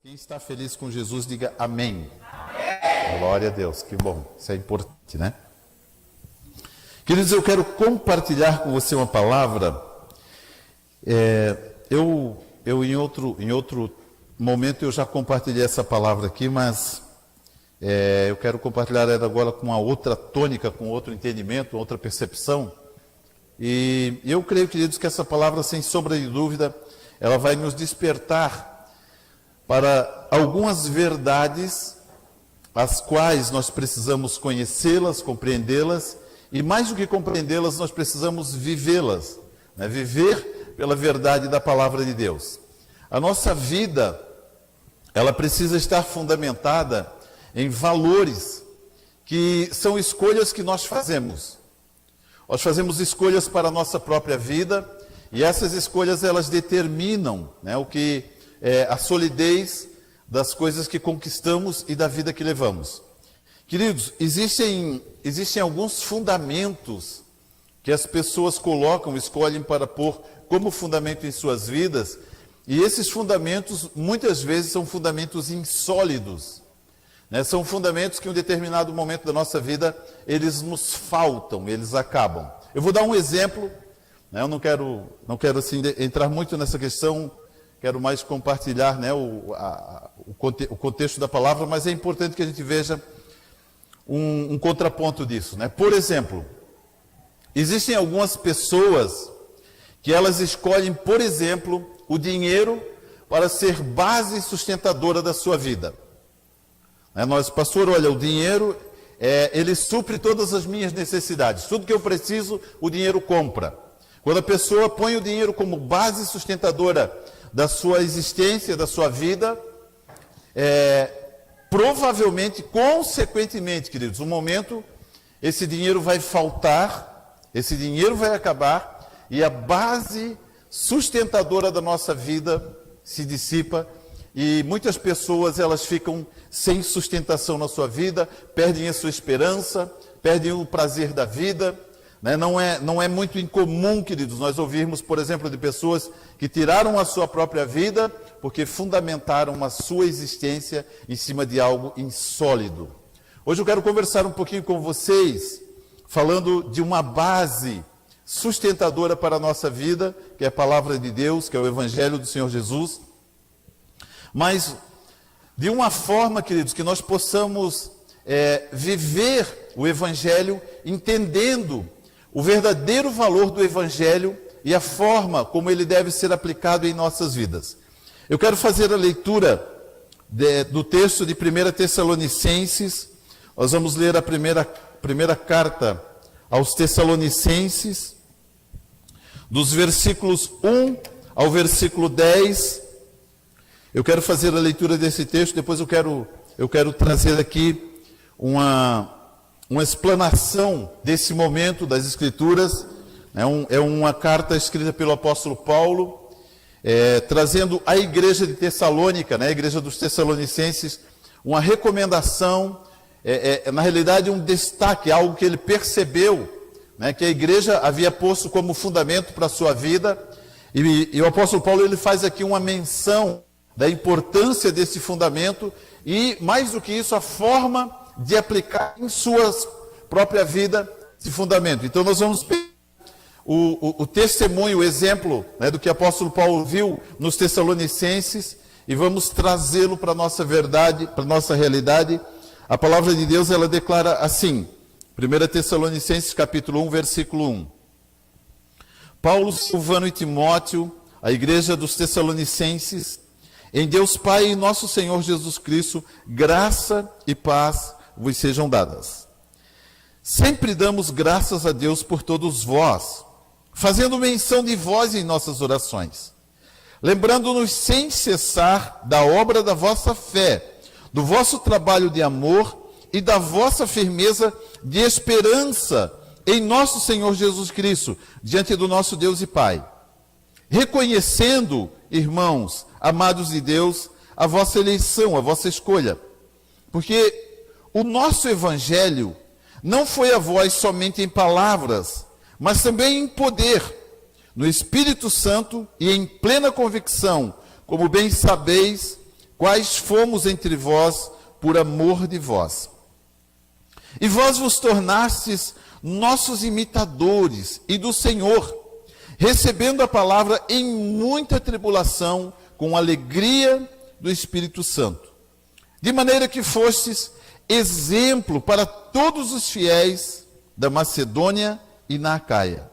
Quem está feliz com Jesus, diga amém. Amém. Glória a Deus, que bom, isso é importante, né? Queridos, eu quero compartilhar com você uma palavra. Eu em outro momento eu já compartilhei essa palavra aqui, mas eu quero compartilhar ela agora com uma outra tônica, com outro entendimento, outra percepção. E eu creio, queridos, que essa palavra, sem sombra de dúvida, ela vai nos despertar para algumas verdades, as quais nós precisamos conhecê-las, compreendê-las, e mais do que compreendê-las, nós precisamos vivê-las, né? Viver pela verdade da palavra de Deus. A nossa vida, ela precisa estar fundamentada em valores, que são escolhas que nós fazemos. Nós fazemos escolhas para a nossa própria vida, e essas escolhas, elas determinam, né, a solidez das coisas que conquistamos e da vida que levamos. Queridos, existem alguns fundamentos que as pessoas escolhem para pôr como fundamento em suas vidas, e esses fundamentos, muitas vezes, são fundamentos insólidos, né? São fundamentos que em um determinado momento da nossa vida, eles nos faltam, eles acabam. Eu vou dar um exemplo, né? Eu não quero assim, entrar muito nessa questão. Quero mais compartilhar, né, o contexto da palavra, mas é importante que a gente veja um contraponto disso, né? Por exemplo, existem algumas pessoas que elas escolhem, por exemplo, o dinheiro para ser base sustentadora da sua vida. Pastor, olha, o dinheiro, ele supre todas as minhas necessidades. Tudo que eu preciso, o dinheiro compra. Quando a pessoa põe o dinheiro como base sustentadora da sua existência, da sua vida, provavelmente, consequentemente, queridos, um momento, esse dinheiro vai faltar, esse dinheiro vai acabar, e a base sustentadora da nossa vida se dissipa, e muitas pessoas, elas ficam sem sustentação na sua vida, perdem a sua esperança, perdem o prazer da vida. Não é muito incomum, queridos, nós ouvirmos, por exemplo, de pessoas que tiraram a sua própria vida porque fundamentaram a sua existência em cima de algo insólido. Hoje eu quero conversar um pouquinho com vocês, falando de uma base sustentadora para a nossa vida, que é a palavra de Deus, que é o Evangelho do Senhor Jesus. Mas de uma forma, queridos, que nós possamos viver o Evangelho entendendo o verdadeiro valor do Evangelho e a forma como ele deve ser aplicado em nossas vidas. Eu quero fazer a leitura do texto de 1 Tessalonicenses. Nós vamos ler a primeira carta aos Tessalonicenses, dos versículos 1 ao versículo 10. Eu quero fazer a leitura desse texto, depois eu quero trazer aqui uma explanação desse momento das Escrituras. É uma carta escrita pelo apóstolo Paulo, trazendo à igreja de Tessalônica, né, a igreja dos Tessalonicenses, uma recomendação, na realidade um destaque, algo que ele percebeu, né, que a igreja havia posto como fundamento para a sua vida, e o apóstolo Paulo, ele faz aqui uma menção da importância desse fundamento, e mais do que isso, a forma de aplicar em sua própria vida esse fundamento. Então nós vamos ver o testemunho, o exemplo, né, do que o apóstolo Paulo viu nos Tessalonicenses, e vamos trazê-lo para a nossa verdade, para a nossa realidade. A palavra de Deus, ela declara assim, 1 Tessalonicenses capítulo 1, versículo 1. Paulo, Silvano e Timóteo, a igreja dos Tessalonicenses, em Deus Pai e nosso Senhor Jesus Cristo, graça e paz vos sejam dadas. Sempre damos graças a Deus por todos vós, fazendo menção de vós em nossas orações, lembrando-nos sem cessar da obra da vossa fé, do vosso trabalho de amor e da vossa firmeza de esperança em nosso Senhor Jesus Cristo, diante do nosso Deus e Pai. Reconhecendo, irmãos, amados de Deus, a vossa eleição, a vossa escolha, porque o nosso Evangelho não foi a vós somente em palavras, mas também em poder, no Espírito Santo e em plena convicção, como bem sabeis, quais fomos entre vós por amor de vós. E vós vos tornastes nossos imitadores e do Senhor, recebendo a palavra em muita tribulação, com alegria do Espírito Santo. De maneira que fostes exemplo para todos os fiéis da Macedônia e na Acaia.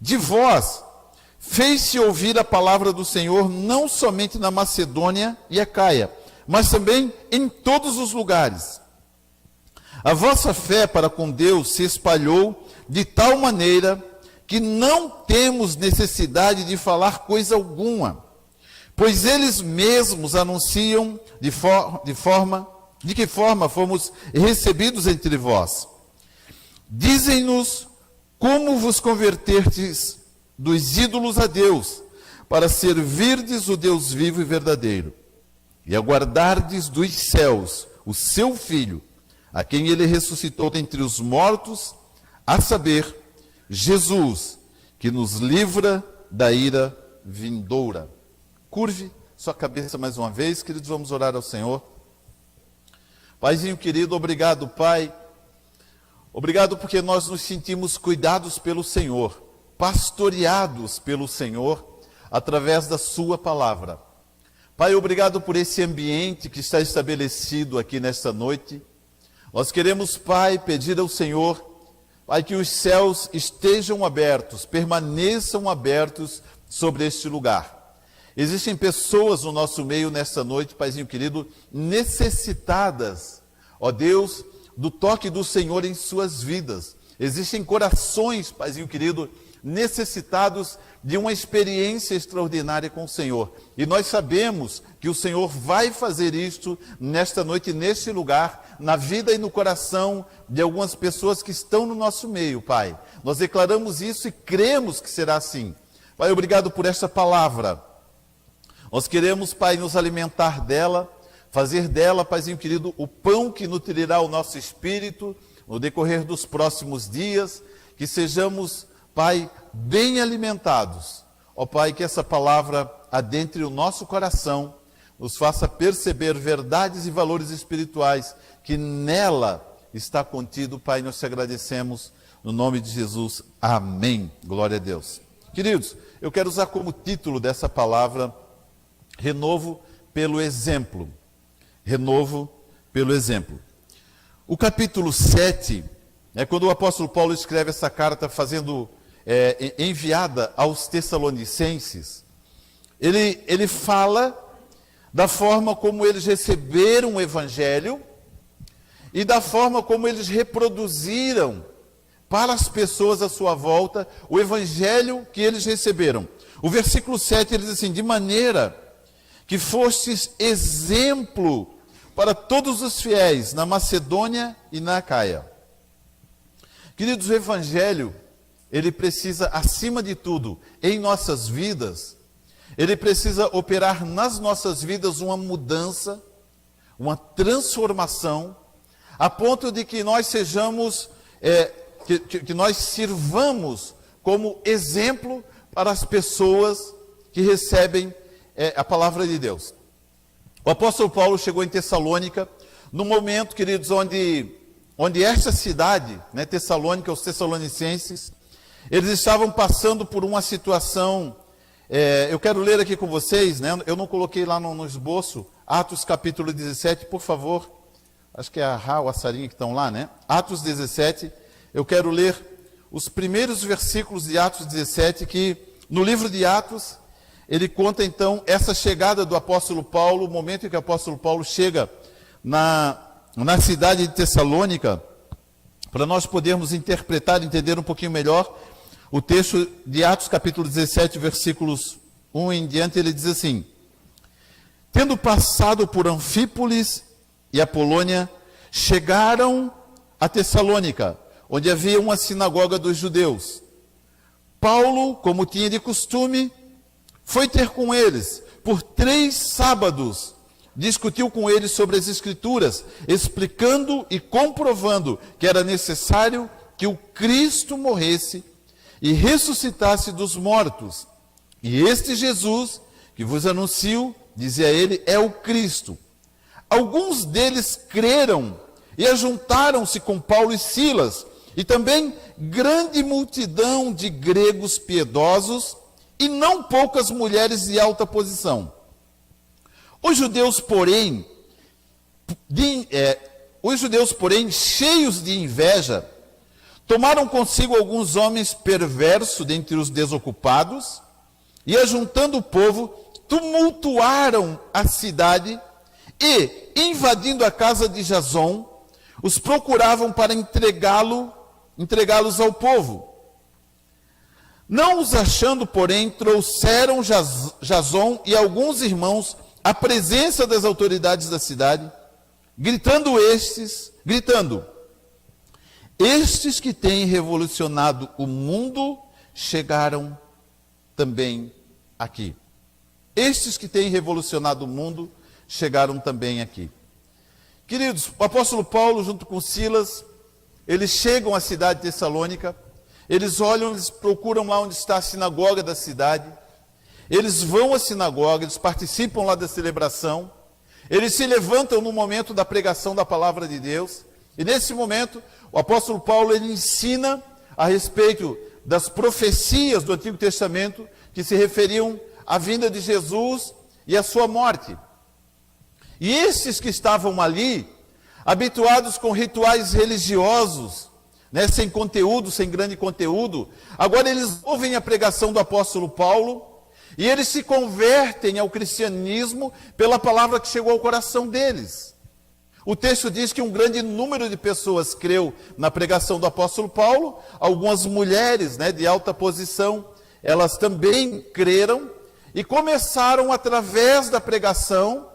De vós fez-se ouvir a palavra do Senhor não somente na Macedônia e Acaia, mas também em todos os lugares. A vossa fé para com Deus se espalhou de tal maneira que não temos necessidade de falar coisa alguma, pois eles mesmos anunciam de que forma fomos recebidos entre vós. Dizem-nos como vos convertertes dos ídolos a Deus, para servirdes o Deus vivo e verdadeiro, e aguardardes dos céus o seu Filho, a quem ele ressuscitou dentre os mortos, a saber, Jesus, que nos livra da ira vindoura. Curve sua cabeça mais uma vez, queridos, vamos orar ao Senhor. Paizinho querido, obrigado, Pai. Obrigado porque nós nos sentimos cuidados pelo Senhor, pastoreados pelo Senhor, através da sua palavra. Pai, obrigado por esse ambiente que está estabelecido aqui nesta noite. Nós queremos, Pai, pedir ao Senhor, Pai, que os céus estejam abertos, permaneçam abertos sobre este lugar. Existem pessoas no nosso meio nesta noite, Paizinho querido, necessitadas, ó Deus, do toque do Senhor em suas vidas. Existem corações, Paizinho querido, necessitados de uma experiência extraordinária com o Senhor. E nós sabemos que o Senhor vai fazer isto nesta noite, neste lugar, na vida e no coração de algumas pessoas que estão no nosso meio, Pai. Nós declaramos isso e cremos que será assim. Pai, obrigado por esta palavra. Nós queremos, Pai, nos alimentar dela, fazer dela, Paizinho querido, o pão que nutrirá o nosso espírito no decorrer dos próximos dias, que sejamos, Pai, bem alimentados. Ó Pai, que essa palavra adentre o nosso coração, nos faça perceber verdades e valores espirituais que nela está contido, Pai, nós te agradecemos no nome de Jesus. Amém. Glória a Deus. Queridos, eu quero usar como título dessa palavra renovo pelo exemplo. Renovo pelo exemplo. O capítulo 7, quando o apóstolo Paulo escreve essa carta enviada aos Tessalonicenses, ele fala da forma como eles receberam o Evangelho e da forma como eles reproduziram para as pessoas à sua volta o Evangelho que eles receberam. O versículo 7 ele diz assim: de maneira que fostes exemplo para todos os fiéis na Macedônia e na Acaia. Queridos, o Evangelho, ele precisa, acima de tudo, em nossas vidas, ele precisa operar nas nossas vidas uma mudança, uma transformação, a ponto de que nós sejamos, que nós sirvamos como exemplo para as pessoas que recebem a palavra de Deus. O apóstolo Paulo chegou em Tessalônica, no momento, queridos, onde esta cidade, Tessalônica, os tessalonicenses, eles estavam passando por uma situação, eu quero ler aqui com vocês, eu não coloquei lá no esboço, Atos capítulo 17, por favor, acho que é a Rá ou a Sarinha que estão lá, Atos 17, eu quero ler os primeiros versículos de Atos 17, que no livro de Atos, ele conta então essa chegada do apóstolo Paulo, o momento em que o apóstolo Paulo chega na cidade de Tessalônica, para nós podermos interpretar, entender um pouquinho melhor, o texto de Atos capítulo 17, versículos 1 em diante, ele diz assim: tendo passado por Anfípolis e Apolônia, chegaram a Tessalônica, onde havia uma sinagoga dos judeus. Paulo, como tinha de costume, foi ter com eles. Por 3 sábados, discutiu com eles sobre as Escrituras, explicando e comprovando que era necessário que o Cristo morresse e ressuscitasse dos mortos. E este Jesus, que vos anuncio, dizia ele, é o Cristo. Alguns deles creram e ajuntaram-se com Paulo e Silas, e também grande multidão de gregos piedosos e não poucas mulheres de alta posição. Os judeus, porém, cheios de inveja, tomaram consigo alguns homens perversos dentre os desocupados e, ajuntando o povo, tumultuaram a cidade e, invadindo a casa de Jason, os procuravam para entregá-los ao povo. Não os achando, porém, trouxeram Jason e alguns irmãos à presença das autoridades da cidade, gritando, estes que têm revolucionado o mundo chegaram também aqui. Estes que têm revolucionado o mundo chegaram também aqui. Queridos, o apóstolo Paulo, junto com Silas, eles chegam à cidade de Tessalônica, eles olham, eles procuram lá onde está a sinagoga da cidade, eles vão à sinagoga, eles participam lá da celebração, eles se levantam no momento da pregação da palavra de Deus, e nesse momento, o apóstolo Paulo, ele ensina a respeito das profecias do Antigo Testamento, que se referiam à vinda de Jesus e à sua morte. E esses que estavam ali, habituados com rituais religiosos, sem conteúdo, sem grande conteúdo, agora eles ouvem a pregação do apóstolo Paulo, e eles se convertem ao cristianismo pela palavra que chegou ao coração deles. O texto diz que um grande número de pessoas creu na pregação do apóstolo Paulo, algumas mulheres de alta posição, elas também creram, e começaram através da pregação,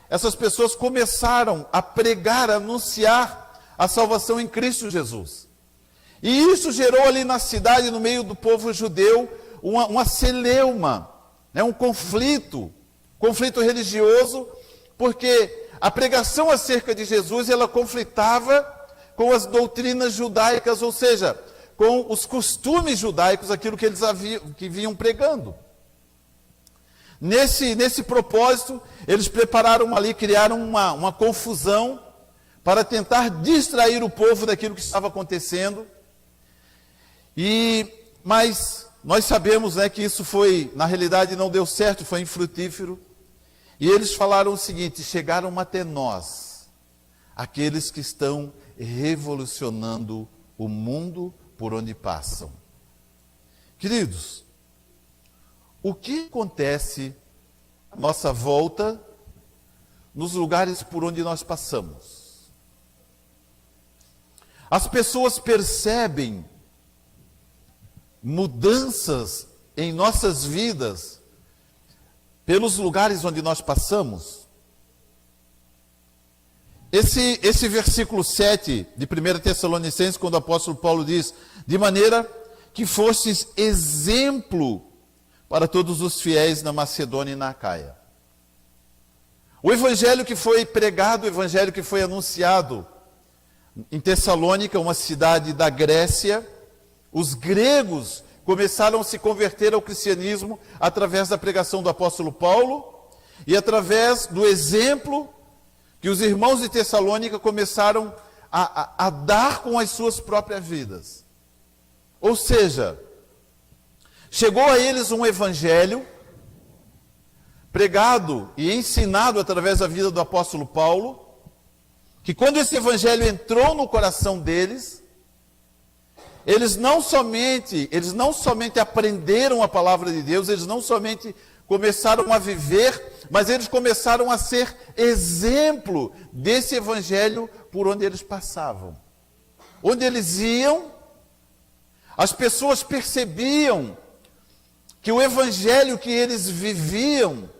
essas pessoas começaram a pregar, a anunciar a salvação em Cristo Jesus. E isso gerou ali na cidade, no meio do povo judeu, uma celeuma, um conflito religioso, porque a pregação acerca de Jesus, ela conflitava com as doutrinas judaicas, ou seja, com os costumes judaicos, aquilo que eles vinham pregando. Nesse propósito, eles prepararam ali, criaram uma confusão para tentar distrair o povo daquilo que estava acontecendo. Mas nós sabemos que isso na realidade não deu certo, foi infrutífero. E eles falaram o seguinte: chegaram até nós, aqueles que estão revolucionando o mundo por onde passam. Queridos, o que acontece à nossa volta, nos lugares por onde nós passamos? As pessoas percebem mudanças em nossas vidas pelos lugares onde nós passamos? Esse versículo 7 de 1 Tessalonicenses, quando o apóstolo Paulo diz, de maneira que fostes exemplo para todos os fiéis na Macedônia e na Acaia. O evangelho que foi pregado, o evangelho que foi anunciado em Tessalônica, uma cidade da Grécia, os gregos começaram a se converter ao cristianismo através da pregação do apóstolo Paulo e através do exemplo que os irmãos de Tessalônica começaram a dar com as suas próprias vidas. Ou seja, chegou a eles um evangelho pregado e ensinado através da vida do apóstolo Paulo, que quando esse evangelho entrou no coração deles, eles não somente aprenderam a palavra de Deus, eles não somente começaram a viver, mas eles começaram a ser exemplo desse evangelho por onde eles passavam. Onde eles iam, as pessoas percebiam que o evangelho que eles viviam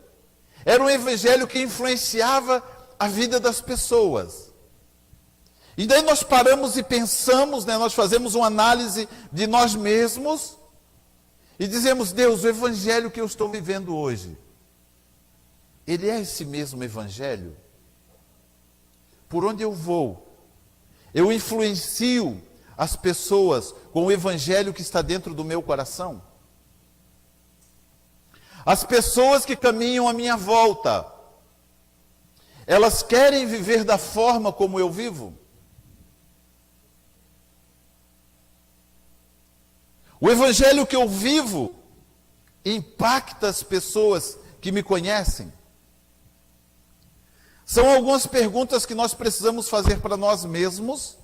era um evangelho que influenciava a vida das pessoas. E daí nós paramos e pensamos, nós fazemos uma análise de nós mesmos e dizemos: Deus, o evangelho que eu estou vivendo hoje, ele é esse mesmo evangelho? Por onde eu vou, eu influencio as pessoas com o evangelho que está dentro do meu coração? As pessoas que caminham à minha volta, elas querem viver da forma como eu vivo? O evangelho que eu vivo impacta as pessoas que me conhecem? São algumas perguntas que nós precisamos fazer para nós mesmos.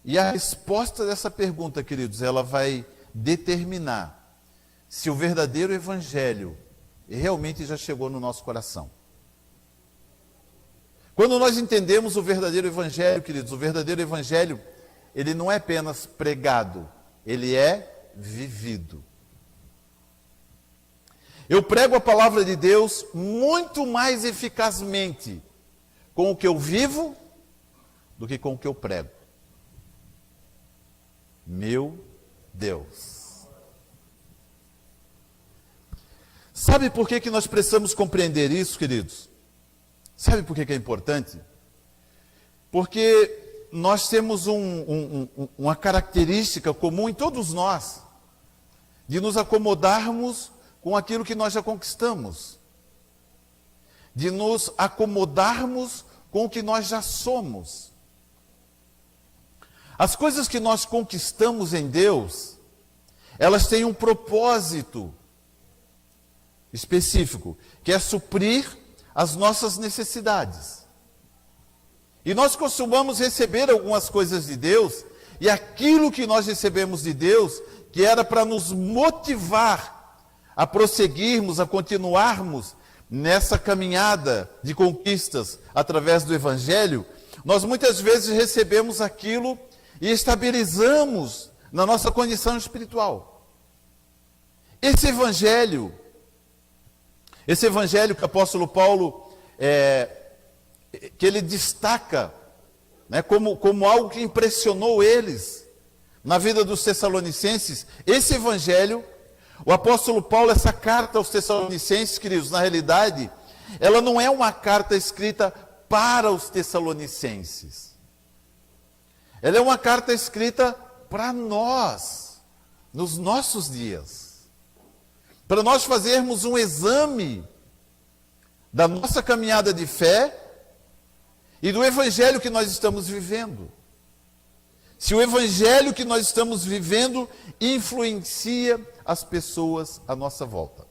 E a resposta dessa pergunta, queridos, ela vai determinar se o verdadeiro evangelho realmente já chegou no nosso coração. Quando nós entendemos o verdadeiro evangelho, queridos, o verdadeiro evangelho, ele não é apenas pregado, ele é vivido. Eu prego a palavra de Deus muito mais eficazmente com o que eu vivo do que com o que eu prego. Meu Deus. Sabe por que nós precisamos compreender isso, queridos? Sabe por que é importante? Porque nós temos uma característica comum em todos nós, de nos acomodarmos com aquilo que nós já conquistamos, de nos acomodarmos com o que nós já somos. As coisas que nós conquistamos em Deus, elas têm um propósito específico, que é suprir as nossas necessidades. E nós costumamos receber algumas coisas de Deus, e aquilo que nós recebemos de Deus, que era para nos motivar a prosseguirmos, a continuarmos nessa caminhada de conquistas através do Evangelho, nós muitas vezes recebemos aquilo e estabilizamos na nossa condição espiritual. Esse Evangelho que o apóstolo Paulo, que ele destaca, né, como algo que impressionou eles na vida dos Tessalonicenses, esse Evangelho, o apóstolo Paulo, essa carta aos Tessalonicenses, queridos, na realidade, ela não é uma carta escrita para os Tessalonicenses. Ela é uma carta escrita para nós, nos nossos dias. Para nós fazermos um exame da nossa caminhada de fé e do evangelho que nós estamos vivendo. Se o evangelho que nós estamos vivendo influencia as pessoas à nossa volta.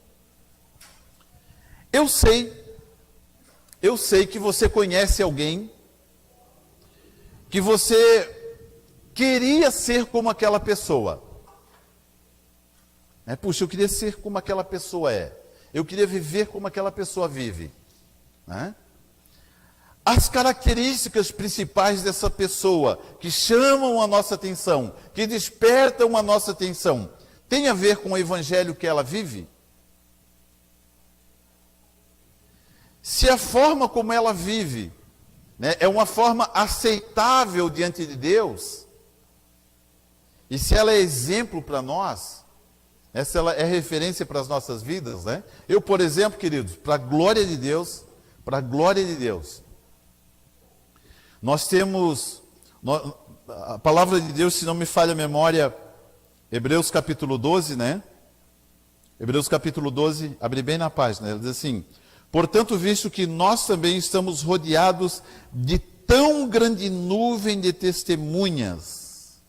Eu sei que você conhece alguém que você queria ser como aquela pessoa. Puxa, eu queria ser como aquela pessoa é. Eu queria viver como aquela pessoa vive. As características principais dessa pessoa que chamam a nossa atenção, que despertam a nossa atenção, tem a ver com o evangelho que ela vive? Se a forma como ela vive, né, é uma forma aceitável diante de Deus, e se ela é exemplo para nós, se ela é referência para as nossas vidas, né? Eu, por exemplo, queridos, para a glória de Deus, nós temos, a palavra de Deus, se não me falha a memória, Hebreus capítulo 12, né? Hebreus capítulo 12, abre bem na página, ela diz assim: portanto, visto que nós também estamos rodeados de tão grande nuvem de testemunhas,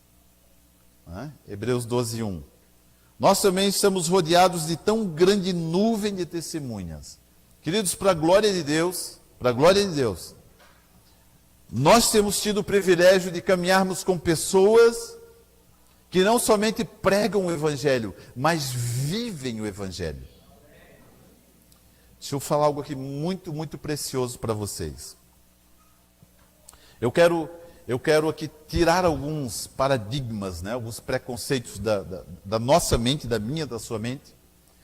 Hebreus 12, 1. Nós também estamos rodeados de tão grande nuvem de testemunhas. Queridos, para a glória de Deus, nós temos tido o privilégio de caminharmos com pessoas que não somente pregam o Evangelho, mas vivem o Evangelho. Deixa eu falar algo aqui muito, muito precioso para vocês. Eu quero aqui tirar alguns paradigmas, né, alguns preconceitos da nossa mente, da minha, da sua mente,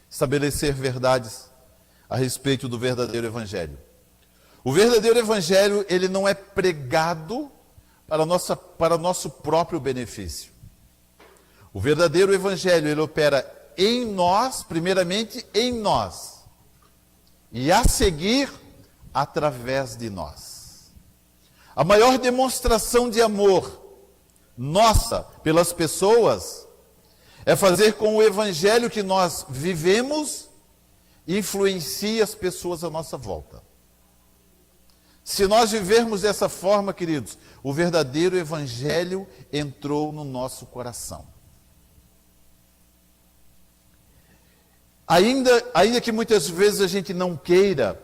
estabelecer verdades a respeito do verdadeiro Evangelho. O verdadeiro Evangelho, ele não é pregado para nosso próprio benefício. O verdadeiro Evangelho, ele opera em nós, primeiramente em nós, e a seguir, através de nós. A maior demonstração de amor nossa pelas pessoas é fazer com o Evangelho que nós vivemos influencia as pessoas à nossa volta. Se nós vivermos dessa forma, queridos, o verdadeiro evangelho entrou no nosso coração. Ainda que muitas vezes a gente não queira,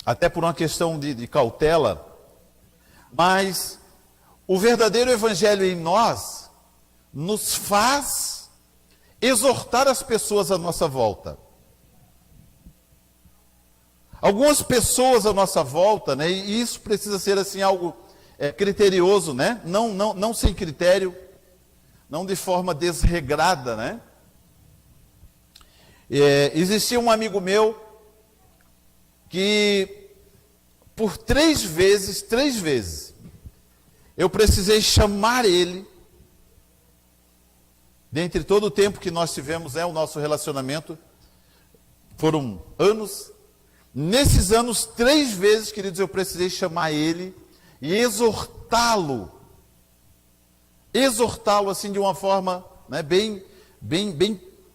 até por uma questão de cautela, mas o verdadeiro evangelho em nós nos faz exortar as pessoas à nossa volta. Algumas pessoas à nossa volta, né, e isso precisa ser assim algo criterioso, né, não sem critério, não de forma desregrada, né. Existia um amigo meu que por três vezes, eu precisei chamar ele, dentre todo o tempo que nós tivemos, o nosso relacionamento, foram anos. Nesses anos, 3 vezes, queridos, eu precisei chamar ele e exortá-lo assim de uma forma, né, bem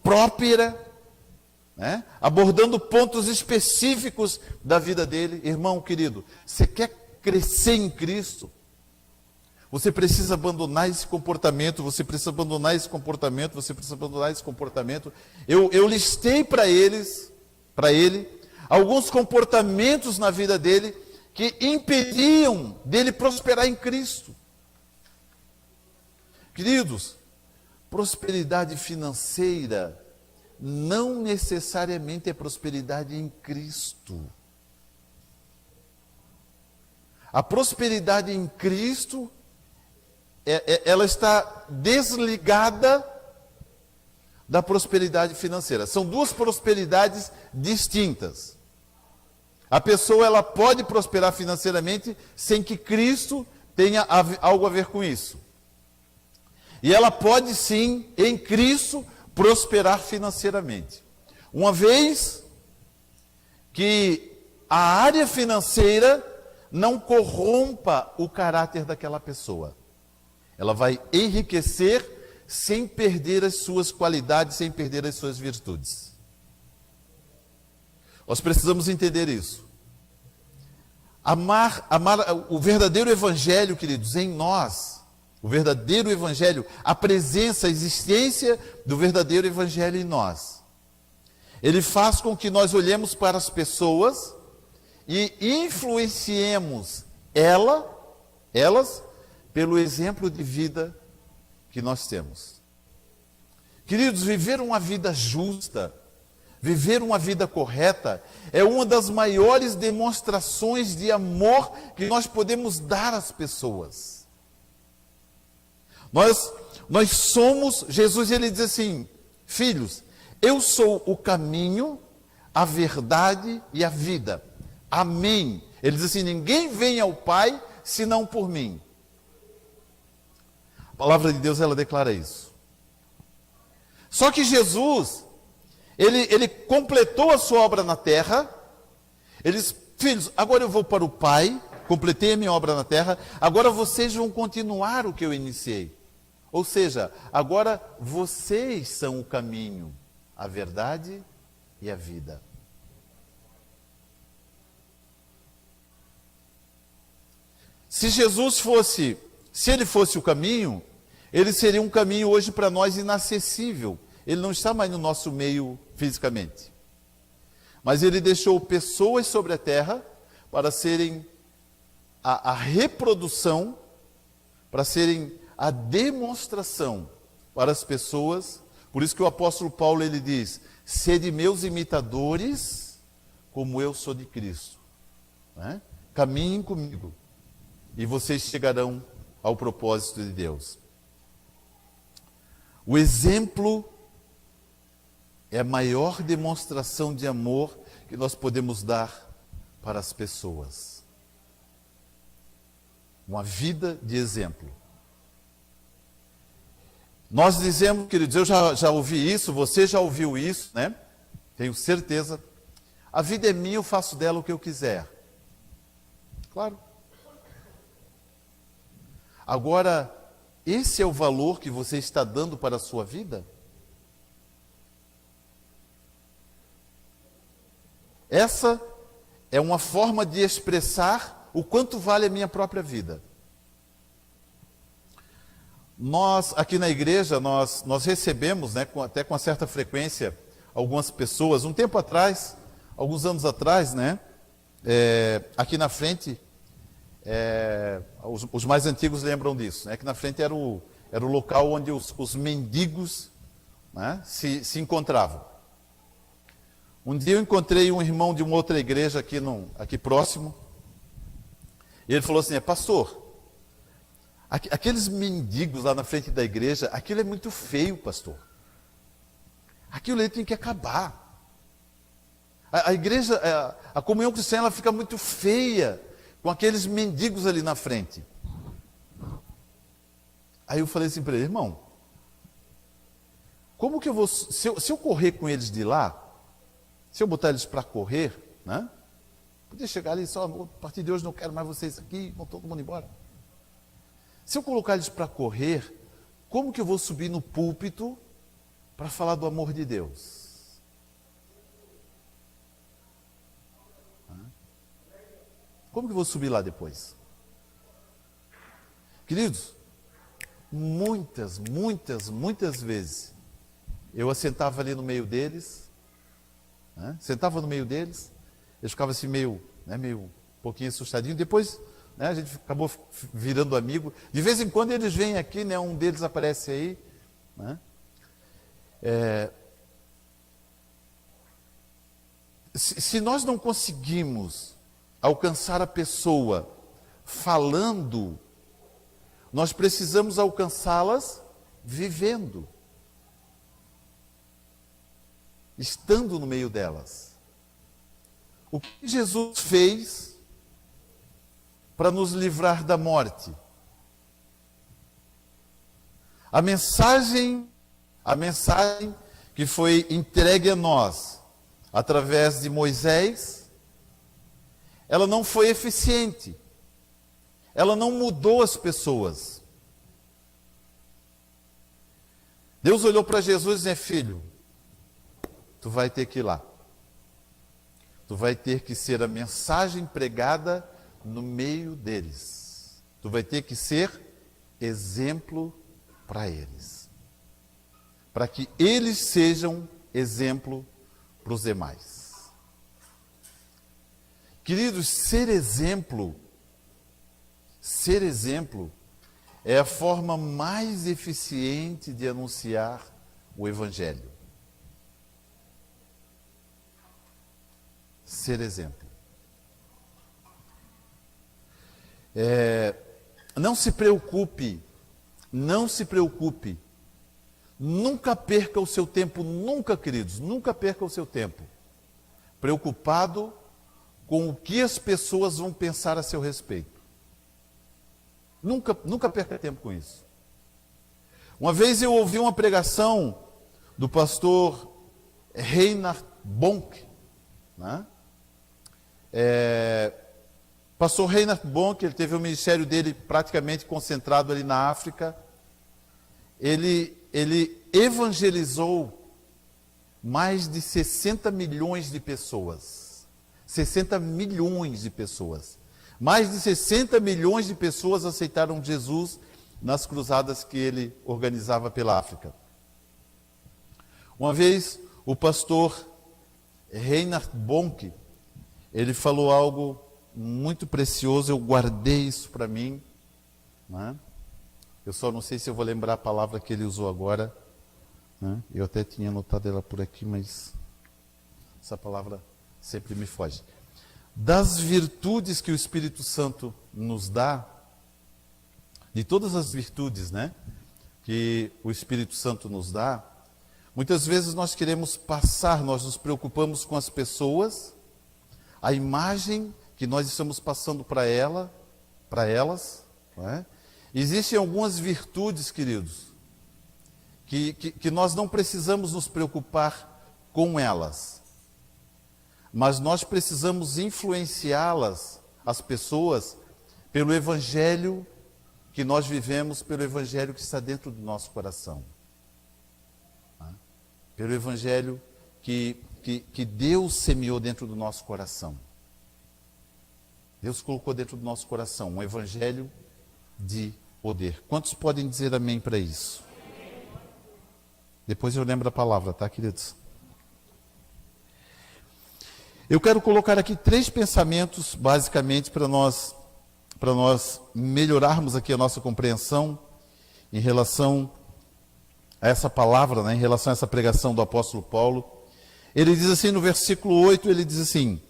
própria, né, abordando pontos específicos da vida dele. Irmão querido, você quer crescer em Cristo? Você precisa abandonar esse comportamento, você precisa abandonar esse comportamento, você precisa abandonar esse comportamento. Eu listei para ele alguns comportamentos na vida dele que impediam dele prosperar em Cristo. Queridos, prosperidade financeira não necessariamente é prosperidade em Cristo. A prosperidade em Cristo, ela está desligada da prosperidade financeira. São duas prosperidades distintas. A pessoa ela pode prosperar financeiramente sem que Cristo tenha algo a ver com isso. E ela pode sim, em Cristo, prosperar financeiramente. Uma vez que a área financeira não corrompa o caráter daquela pessoa. Ela vai enriquecer sem perder as suas qualidades, sem perder as suas virtudes. Nós precisamos entender isso. Amar o verdadeiro evangelho, queridos, em nós, o verdadeiro evangelho, a presença, a existência do verdadeiro evangelho em nós. Ele faz com que nós olhemos para as pessoas e influenciemos elas pelo exemplo de vida que nós temos. Queridos, viver uma vida justa, viver uma vida correta, é uma das maiores demonstrações de amor que nós podemos dar às pessoas. Nós somos, Jesus ele diz assim, filhos, eu sou o caminho, a verdade e a vida. Amém. Ele diz assim, ninguém vem ao Pai senão por mim. A palavra de Deus, ela declara isso. Só que Jesus, ele completou a sua obra na terra. Ele disse, filhos, agora eu vou para o Pai, completei a minha obra na terra, agora vocês vão continuar o que eu iniciei. Ou seja, agora vocês são o caminho, a verdade e a vida. Se ele fosse o caminho, ele seria um caminho hoje para nós inacessível. Ele não está mais no nosso meio fisicamente. Mas ele deixou pessoas sobre a terra para serem a reprodução, para serem a demonstração para as pessoas. Por isso que o apóstolo Paulo ele diz, sede meus imitadores, como eu sou de Cristo. Né? Caminhem comigo. E vocês chegarão ao propósito de Deus. O exemplo é a maior demonstração de amor que nós podemos dar para as pessoas. Uma vida de exemplo. Nós dizemos, queridos, eu já ouvi isso, você já ouviu isso, né? Tenho certeza. A vida é minha, eu faço dela o que eu quiser. Claro. Agora, esse é o valor que você está dando para a sua vida? Essa é uma forma de expressar o quanto vale a minha própria vida. Nós, aqui na igreja, nós recebemos, né, até com uma certa frequência, algumas pessoas. Um tempo atrás, alguns anos atrás, né, aqui na frente, os mais antigos lembram disso, né, que na frente era o local onde os mendigos, né, se encontravam. Um dia eu encontrei um irmão de uma outra igreja aqui próximo, e ele falou assim: pastor, aqueles mendigos lá na frente da igreja, aquilo é muito feio, pastor. Aquilo ali tem que acabar. A igreja, a comunhão cristã, ela fica muito feia com aqueles mendigos ali na frente. Aí eu falei assim para ele: irmão, como que eu vou, se eu correr com eles de lá, se eu botar eles para correr, né? Podia chegar ali só: a partir de hoje não quero mais vocês aqui, vão todo mundo embora. Se eu colocar eles para correr, como que eu vou subir no púlpito para falar do amor de Deus? Como que eu vou subir lá depois? Queridos, muitas vezes, eu assentava ali no meio deles, né? Sentava no meio deles, eles ficavam assim meio um pouquinho assustadinho. Depois, né, a gente acabou virando amigo. De vez em quando eles vêm aqui, né, um deles aparece aí, né? Se nós não conseguimos alcançar a pessoa falando, nós precisamos alcançá-las vivendo, estando no meio delas. O que Jesus fez para nos livrar da morte? A mensagem que foi entregue a nós através de Moisés, ela não foi eficiente. Ela não mudou as pessoas. Deus olhou para Jesus e disse: filho, tu vai ter que ir lá. Tu vai ter que ser a mensagem pregada no meio deles. Tu vai ter que ser exemplo para eles. Para que eles sejam exemplo para os demais. Queridos, ser exemplo é a forma mais eficiente de anunciar o Evangelho. Ser exemplo. Não se preocupe, nunca perca o seu tempo, queridos, nunca perca o seu tempo preocupado com o que as pessoas vão pensar a seu respeito. Nunca perca tempo com isso. Uma vez eu ouvi uma pregação do pastor Reinhard Bonk, né? Pastor Reinhard Bonk, ele teve o ministério dele praticamente concentrado ali na África. Ele evangelizou mais de 60 milhões de pessoas. 60 milhões de pessoas. Mais de 60 milhões de pessoas aceitaram Jesus nas cruzadas que ele organizava pela África. Uma vez, o pastor Reinhard Bonk, ele falou algo muito precioso, eu guardei isso para mim, né? Eu só não sei se eu vou lembrar a palavra que ele usou agora, né? Eu até tinha anotado ela por aqui, mas essa palavra sempre me foge. Das virtudes que o Espírito Santo nos dá, de todas as virtudes, né, que o Espírito Santo nos dá, muitas vezes nós queremos passar, nós nos preocupamos com as pessoas, a imagem que nós estamos passando para elas, não é? Existem algumas virtudes, queridos, que nós não precisamos nos preocupar com elas, mas nós precisamos influenciá-las, as pessoas, pelo Evangelho que nós vivemos, pelo Evangelho que está dentro do nosso coração. Pelo Evangelho que que Deus semeou dentro do nosso coração. Deus colocou dentro do nosso coração um evangelho de poder. Quantos podem dizer amém para isso? Depois eu lembro a palavra, tá, queridos? Eu quero colocar aqui 3 pensamentos, basicamente, para nós melhorarmos aqui a nossa compreensão em relação a essa palavra, né, em relação a essa pregação do apóstolo Paulo. Ele diz assim no versículo 8, ele diz assim: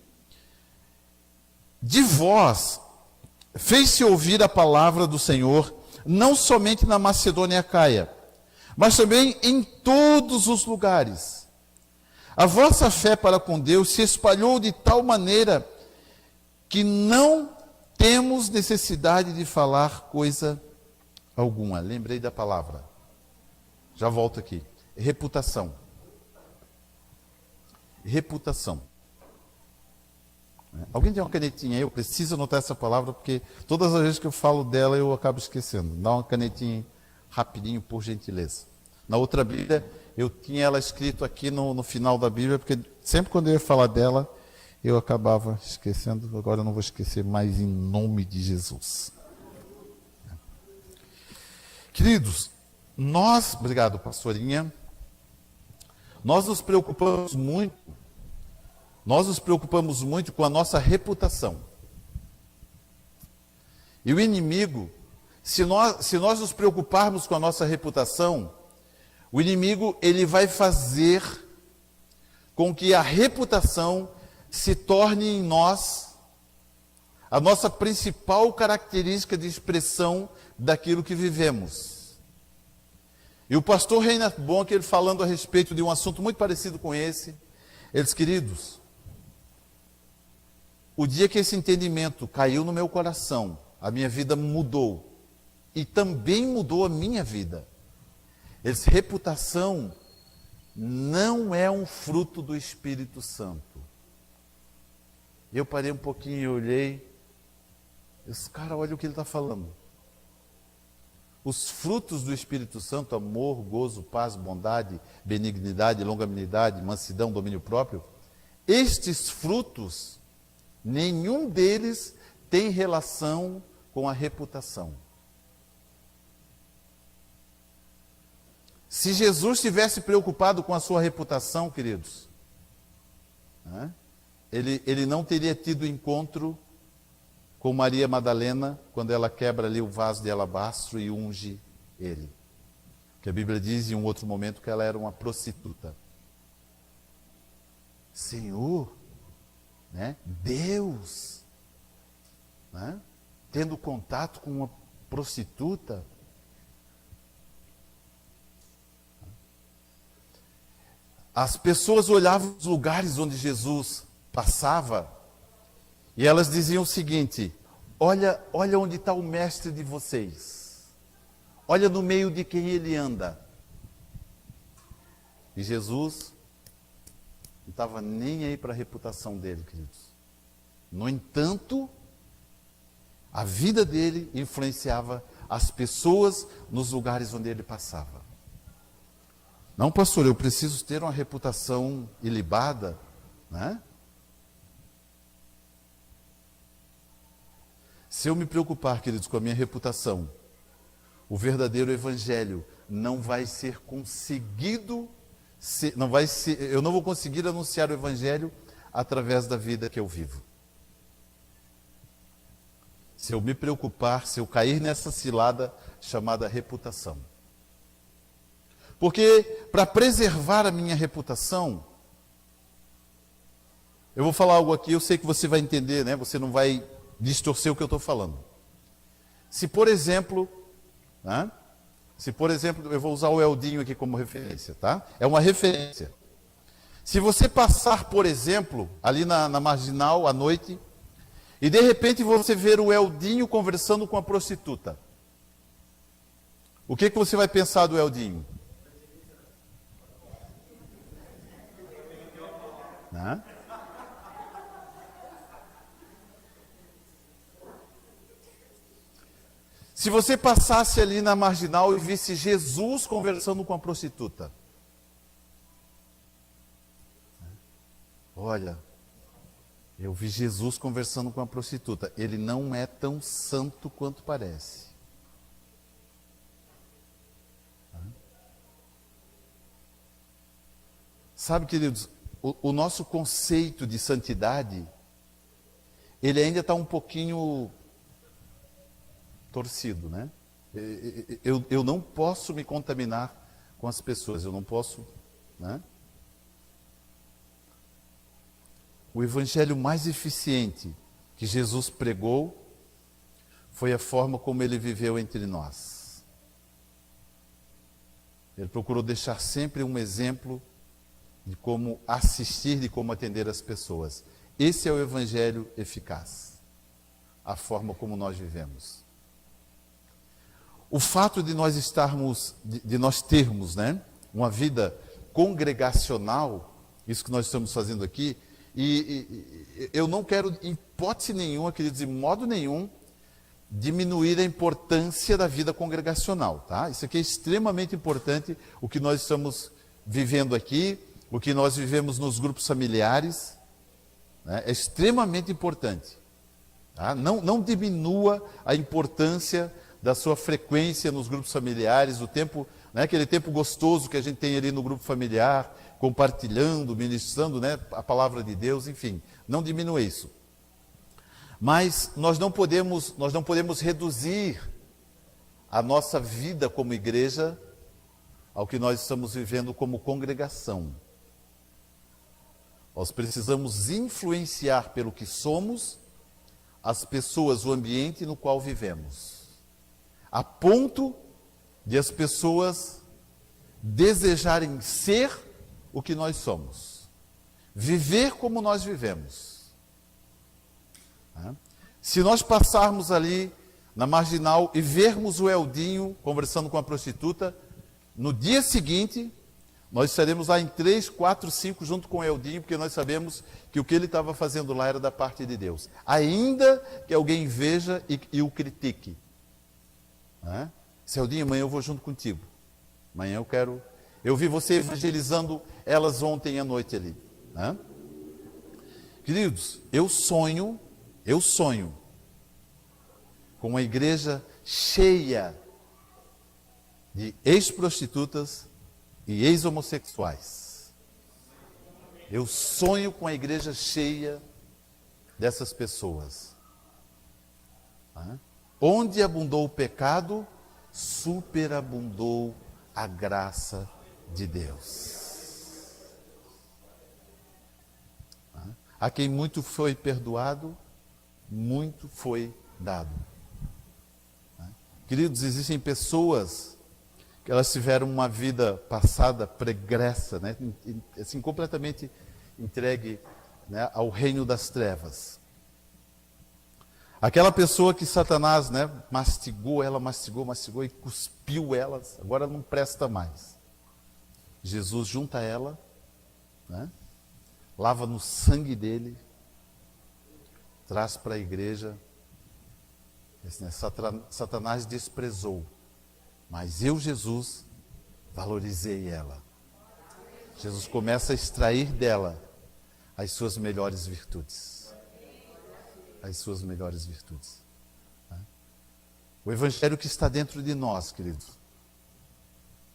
de vós fez-se ouvir a palavra do Senhor, não somente na Macedônia e Acaia, mas também em todos os lugares. A vossa fé para com Deus se espalhou de tal maneira que não temos necessidade de falar coisa alguma. Lembrei da palavra. Já volto aqui. Reputação. Reputação. Alguém tem uma canetinha aí? Eu preciso anotar essa palavra, porque todas as vezes que eu falo dela eu acabo esquecendo. Dá uma canetinha aí, rapidinho, por gentileza. Na outra Bíblia, eu tinha ela escrito aqui no final da Bíblia, porque sempre quando eu ia falar dela, eu acabava esquecendo. Agora eu não vou esquecer mais, em nome de Jesus. Queridos, obrigado, pastorinha, nós nos preocupamos muito com a nossa reputação. E o inimigo, se nós nos preocuparmos com a nossa reputação, o inimigo, ele vai fazer com que a reputação se torne em nós a nossa principal característica de expressão daquilo que vivemos. E o pastor Reinhard Bonk, ele falando a respeito de um assunto muito parecido com esse, ele diz: queridos, o dia que esse entendimento caiu no meu coração, a minha vida mudou. E também mudou a minha vida. Essa reputação não é um fruto do Espírito Santo. Eu parei um pouquinho e olhei. Esse cara, olha o que ele está falando. Os frutos do Espírito Santo, amor, gozo, paz, bondade, benignidade, longanimidade, mansidão, domínio próprio, estes frutos, nenhum deles tem relação com a reputação. Se Jesus estivesse preocupado com a sua reputação, queridos, ele não teria tido encontro com Maria Madalena, quando ela quebra ali o vaso de alabastro e unge ele. Que a Bíblia diz em um outro momento que ela era uma prostituta. Senhor, Deus, tendo contato com uma prostituta. As pessoas olhavam os lugares onde Jesus passava e elas diziam o seguinte: olha onde está o mestre de vocês, olha no meio de quem ele anda. E Jesus não estava nem aí para a reputação dele, queridos. No entanto, a vida dele influenciava as pessoas nos lugares onde ele passava. Não, pastor, eu preciso ter uma reputação ilibada, Se eu me preocupar, queridos, com a minha reputação, o verdadeiro evangelho não vai ser conseguido, eu não vou conseguir anunciar o evangelho através da vida que eu vivo. Se eu me preocupar, se eu cair nessa cilada chamada reputação. Porque para preservar a minha reputação, eu vou falar algo aqui, eu sei que você vai entender, Você não vai distorcer o que eu estou falando. Se por exemplo, eu vou usar o Eldinho aqui como referência, tá? É uma referência. Se você passar, por exemplo, ali na Marginal à noite, e de repente você ver o Eldinho conversando com a prostituta, o que você vai pensar do Eldinho? Se você passasse ali na Marginal e visse Jesus conversando com a prostituta, olha, eu vi Jesus conversando com a prostituta. Ele não é tão santo quanto parece. Sabe, queridos, o nosso conceito de santidade, ele ainda está um pouquinho torcido, né? Eu não posso me contaminar com as pessoas, eu não posso, né? O evangelho mais eficiente que Jesus pregou foi a forma como ele viveu entre nós. Ele procurou deixar sempre um exemplo de como assistir, de como atender as pessoas. Esse é o evangelho eficaz, a forma como nós vivemos. O fato de nós estarmos, de nós termos, né, uma vida congregacional, isso que nós estamos fazendo aqui, e eu não quero, em hipótese nenhuma, queridos, de modo nenhum, diminuir a importância da vida congregacional, tá? Isso aqui é extremamente importante, o que nós estamos vivendo aqui, o que nós vivemos nos grupos familiares, né, é extremamente importante. Tá? Não diminua a importância da sua frequência nos grupos familiares, o tempo, né, aquele tempo gostoso que a gente tem ali no grupo familiar, compartilhando, ministrando, né, a palavra de Deus, enfim, não diminua isso. Mas nós não podemos reduzir a nossa vida como igreja ao que nós estamos vivendo como congregação. Nós precisamos influenciar pelo que somos as pessoas, o ambiente no qual vivemos, a ponto de as pessoas desejarem ser o que nós somos, viver como nós vivemos. Se nós passarmos ali na Marginal e vermos o Eldinho conversando com a prostituta, no dia seguinte, nós estaremos lá em 3, 4, 5 junto com o Eldinho, porque nós sabemos que o que ele estava fazendo lá era da parte de Deus. Ainda que alguém veja e o critique. Eldinho, amanhã eu vou junto contigo. Amanhã eu quero... Eu vi você evangelizando elas ontem à noite ali. Queridos, eu sonho com uma igreja cheia de ex-prostitutas e ex-homossexuais. Eu sonho com a igreja cheia dessas pessoas. Onde abundou o pecado, superabundou a graça de Deus. A quem muito foi perdoado, muito foi dado. Queridos, existem pessoas que elas tiveram uma vida passada pregressa, né? Assim, completamente entregue, né, ao reino das trevas. Aquela pessoa que Satanás, né, mastigou e cuspiu elas, agora não presta mais. Jesus junta ela, né, lava no sangue dele, traz para a igreja. Satanás desprezou, mas eu, Jesus, valorizei ela. Jesus começa a extrair dela as suas melhores virtudes. As suas melhores virtudes. O evangelho que está dentro de nós, queridos,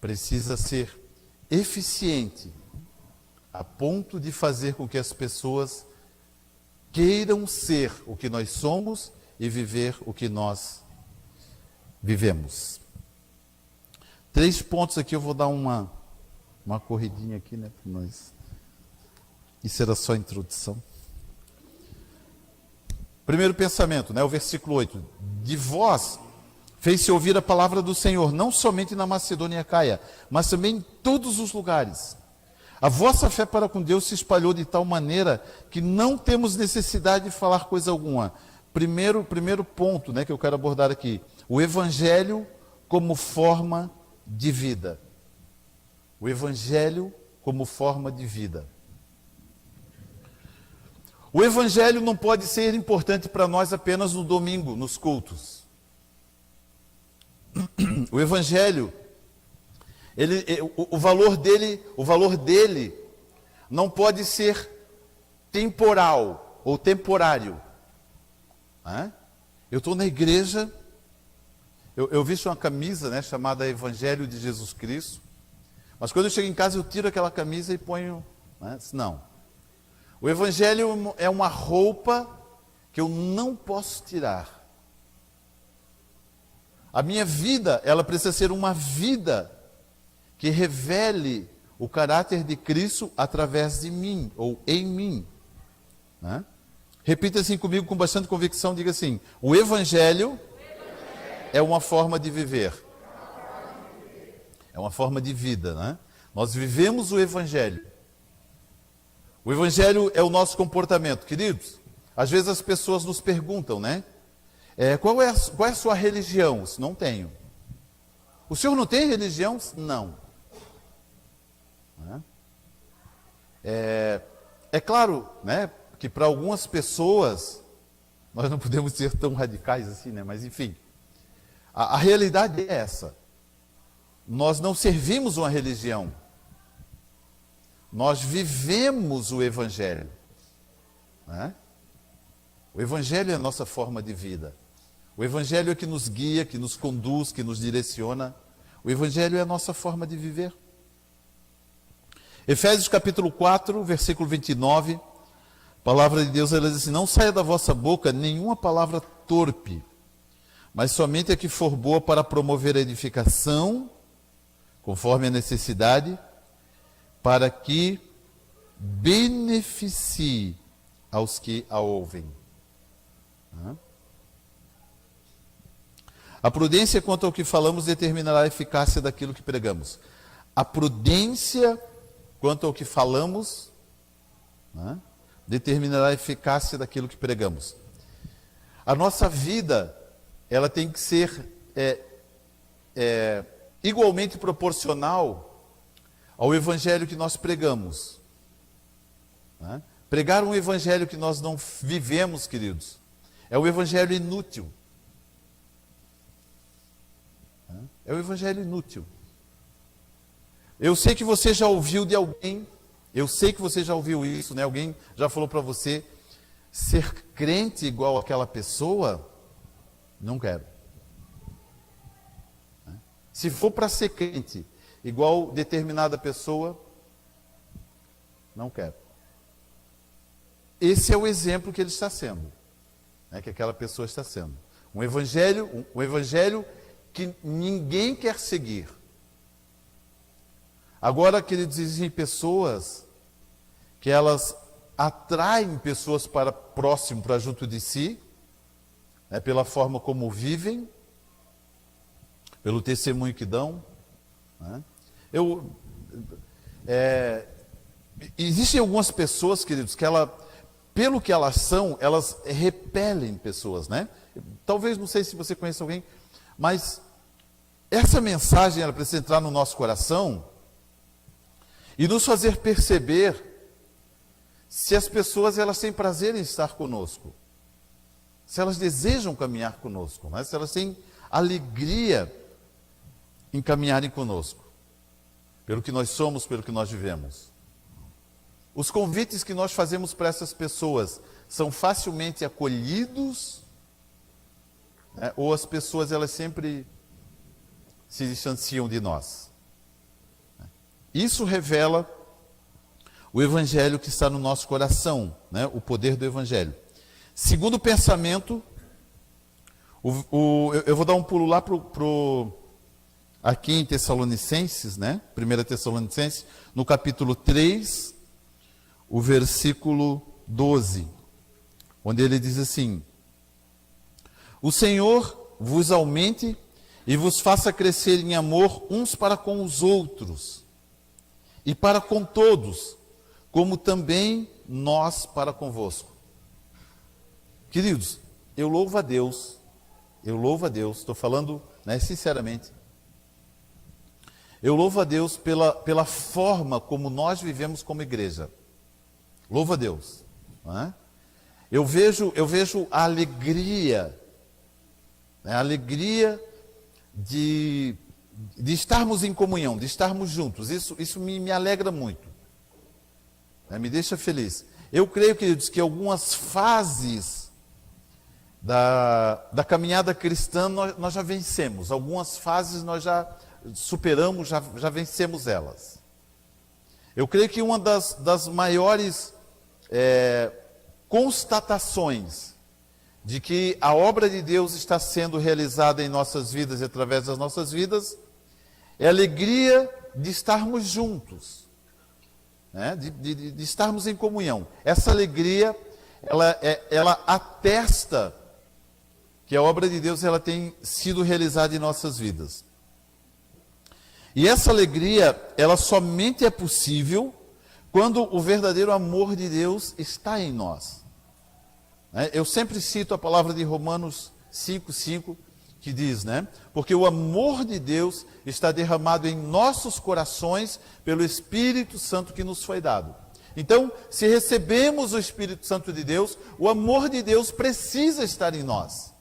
precisa ser eficiente a ponto de fazer com que as pessoas queiram ser o que nós somos e viver o que nós vivemos. 3 pontos aqui, eu vou dar uma corridinha aqui, né, para nós. Isso era só a introdução. Primeiro pensamento, né, o versículo 8. De vós fez-se ouvir a palavra do Senhor, não somente na Macedônia e Acaia, mas também em todos os lugares. A vossa fé para com Deus se espalhou de tal maneira que não temos necessidade de falar coisa alguma. Primeiro ponto, né, que eu quero abordar aqui. O evangelho como forma de vida. O evangelho como forma de vida. O evangelho não pode ser importante para nós apenas no domingo, nos cultos. O evangelho, o valor dele não pode ser temporal ou temporário. Eu estou na igreja, eu visto uma camisa, né, chamada Evangelho de Jesus Cristo, mas quando eu chego em casa eu tiro aquela camisa e ponho, né? Não. O Evangelho é uma roupa que eu não posso tirar. A minha vida, ela precisa ser uma vida que revele o caráter de Cristo através de mim, ou em mim. Né? Repita assim comigo com bastante convicção, diga assim: o Evangelho é uma forma de viver. É uma forma de vida, né? Nós vivemos o Evangelho. O Evangelho é o nosso comportamento. Queridos, às vezes as pessoas nos perguntam, né? Qual é a sua religião? Não tenho. O senhor não tem religião? Não. É claro, né, que para algumas pessoas, nós não podemos ser tão radicais assim, né? Mas enfim, a realidade é essa. Nós não servimos uma religião. Nós vivemos o Evangelho. Né? O Evangelho é a nossa forma de vida. O Evangelho é que nos guia, que nos conduz, que nos direciona. O Evangelho é a nossa forma de viver. Efésios capítulo 4, versículo 29, a palavra de Deus, ela diz assim: não saia da vossa boca nenhuma palavra torpe, mas somente a que for boa para promover a edificação, conforme a necessidade, para que beneficie aos que a ouvem. A prudência quanto ao que falamos determinará a eficácia daquilo que pregamos. A prudência quanto ao que falamos, né, determinará a eficácia daquilo que pregamos. A nossa vida, ela tem que ser igualmente proporcional ao evangelho que nós pregamos. Né? Pregar um evangelho que nós não vivemos, queridos, é um evangelho inútil. É um evangelho inútil. Eu sei que você já ouviu de alguém, eu sei que você já ouviu isso, né? Alguém já falou para você: ser crente igual àquela pessoa, não quero. Se for para ser crente igual determinada pessoa, não quero. Esse é o exemplo que ele está sendo, né? Que aquela pessoa está sendo. Um evangelho que ninguém quer seguir. Agora, queridos, existem pessoas que elas atraem pessoas para próximo, para junto de si, né, pela forma como vivem, pelo testemunho que dão. Né? Existem algumas pessoas, queridos, que pelo que elas são, elas repelem pessoas, né? Talvez, não sei se você conhece alguém, mas essa mensagem ela precisa entrar no nosso coração e nos fazer perceber se as pessoas elas têm prazer em estar conosco, se elas desejam caminhar conosco, né? Se elas têm alegria em caminharem conosco, pelo que nós somos, pelo que nós vivemos. Os convites que nós fazemos para essas pessoas são facilmente acolhidos, né? Ou as pessoas elas sempre se distanciam de nós. Isso revela o evangelho que está no nosso coração, né? O poder do evangelho. Segundo pensamento, eu vou dar um pulo lá aqui em Tessalonicenses, né? 1 Tessalonicenses, no capítulo 3, o versículo 12, onde ele diz assim: o Senhor vos aumente e vos faça crescer em amor uns para com os outros, e para com todos, como também nós para convosco. Queridos, eu louvo a Deus, estou falando, né, sinceramente, eu louvo a Deus pela forma como nós vivemos como igreja. Louvo a Deus. Não é? Eu vejo a alegria, né, a alegria de estarmos em comunhão, de estarmos juntos. Isso me alegra muito, né, me deixa feliz. Eu creio, queridos, que algumas fases da caminhada cristã nós já vencemos. Algumas fases nós já superamos, já vencemos elas. Eu creio que uma das maiores constatações de que a obra de Deus está sendo realizada em nossas vidas e através das nossas vidas é a alegria de estarmos juntos, né? de estarmos em comunhão. Essa alegria, ela atesta que a obra de Deus ela tem sido realizada em nossas vidas. E essa alegria, ela somente é possível quando o verdadeiro amor de Deus está em nós. Eu sempre cito a palavra de Romanos 5:5, que diz, né? Porque o amor de Deus está derramado em nossos corações pelo Espírito Santo que nos foi dado. Então, se recebemos o Espírito Santo de Deus, o amor de Deus precisa estar em nós.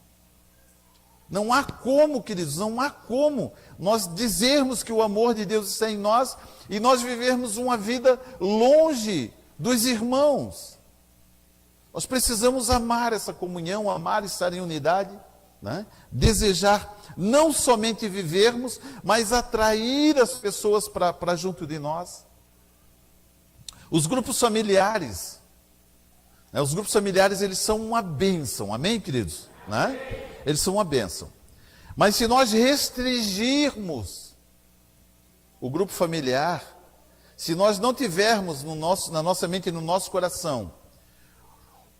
Não há como, queridos, não há como nós dizermos que o amor de Deus está em nós e nós vivermos uma vida longe dos irmãos. Nós precisamos amar essa comunhão, amar estar em unidade, né? Desejar não somente vivermos, mas atrair as pessoas para junto de nós. Os grupos familiares, né? Os grupos familiares, eles são uma bênção, amém, queridos? Né? Eles são uma bênção. Mas se nós restringirmos o grupo familiar, se nós não tivermos na nossa mente e no nosso coração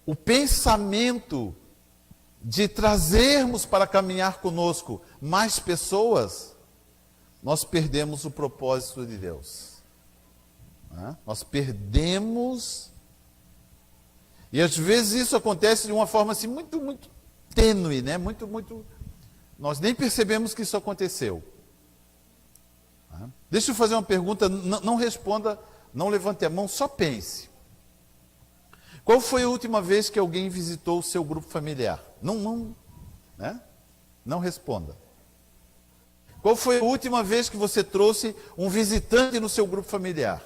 o pensamento de trazermos para caminhar conosco mais pessoas, nós perdemos o propósito de Deus. Nós perdemos, e às vezes isso acontece de uma forma assim muito, muito tênue, né? Nós nem percebemos que isso aconteceu. Deixa eu fazer uma pergunta, não responda, não levante a mão, só pense. Qual foi a última vez que alguém visitou o seu grupo familiar? Não responda. Qual foi a última vez que você trouxe um visitante no seu grupo familiar?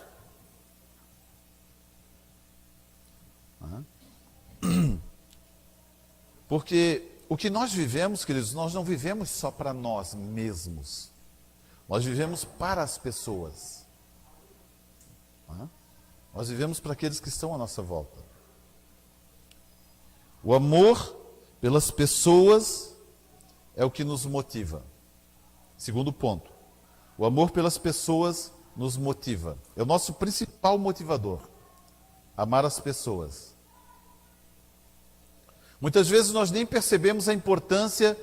Porque o que nós vivemos, queridos, nós não vivemos só para nós mesmos. Nós vivemos para as pessoas. Nós vivemos para aqueles que estão à nossa volta. O amor pelas pessoas é o que nos motiva. Segundo ponto, o amor pelas pessoas nos motiva. É o nosso principal motivador. Amar as pessoas. Muitas vezes nós nem percebemos a importância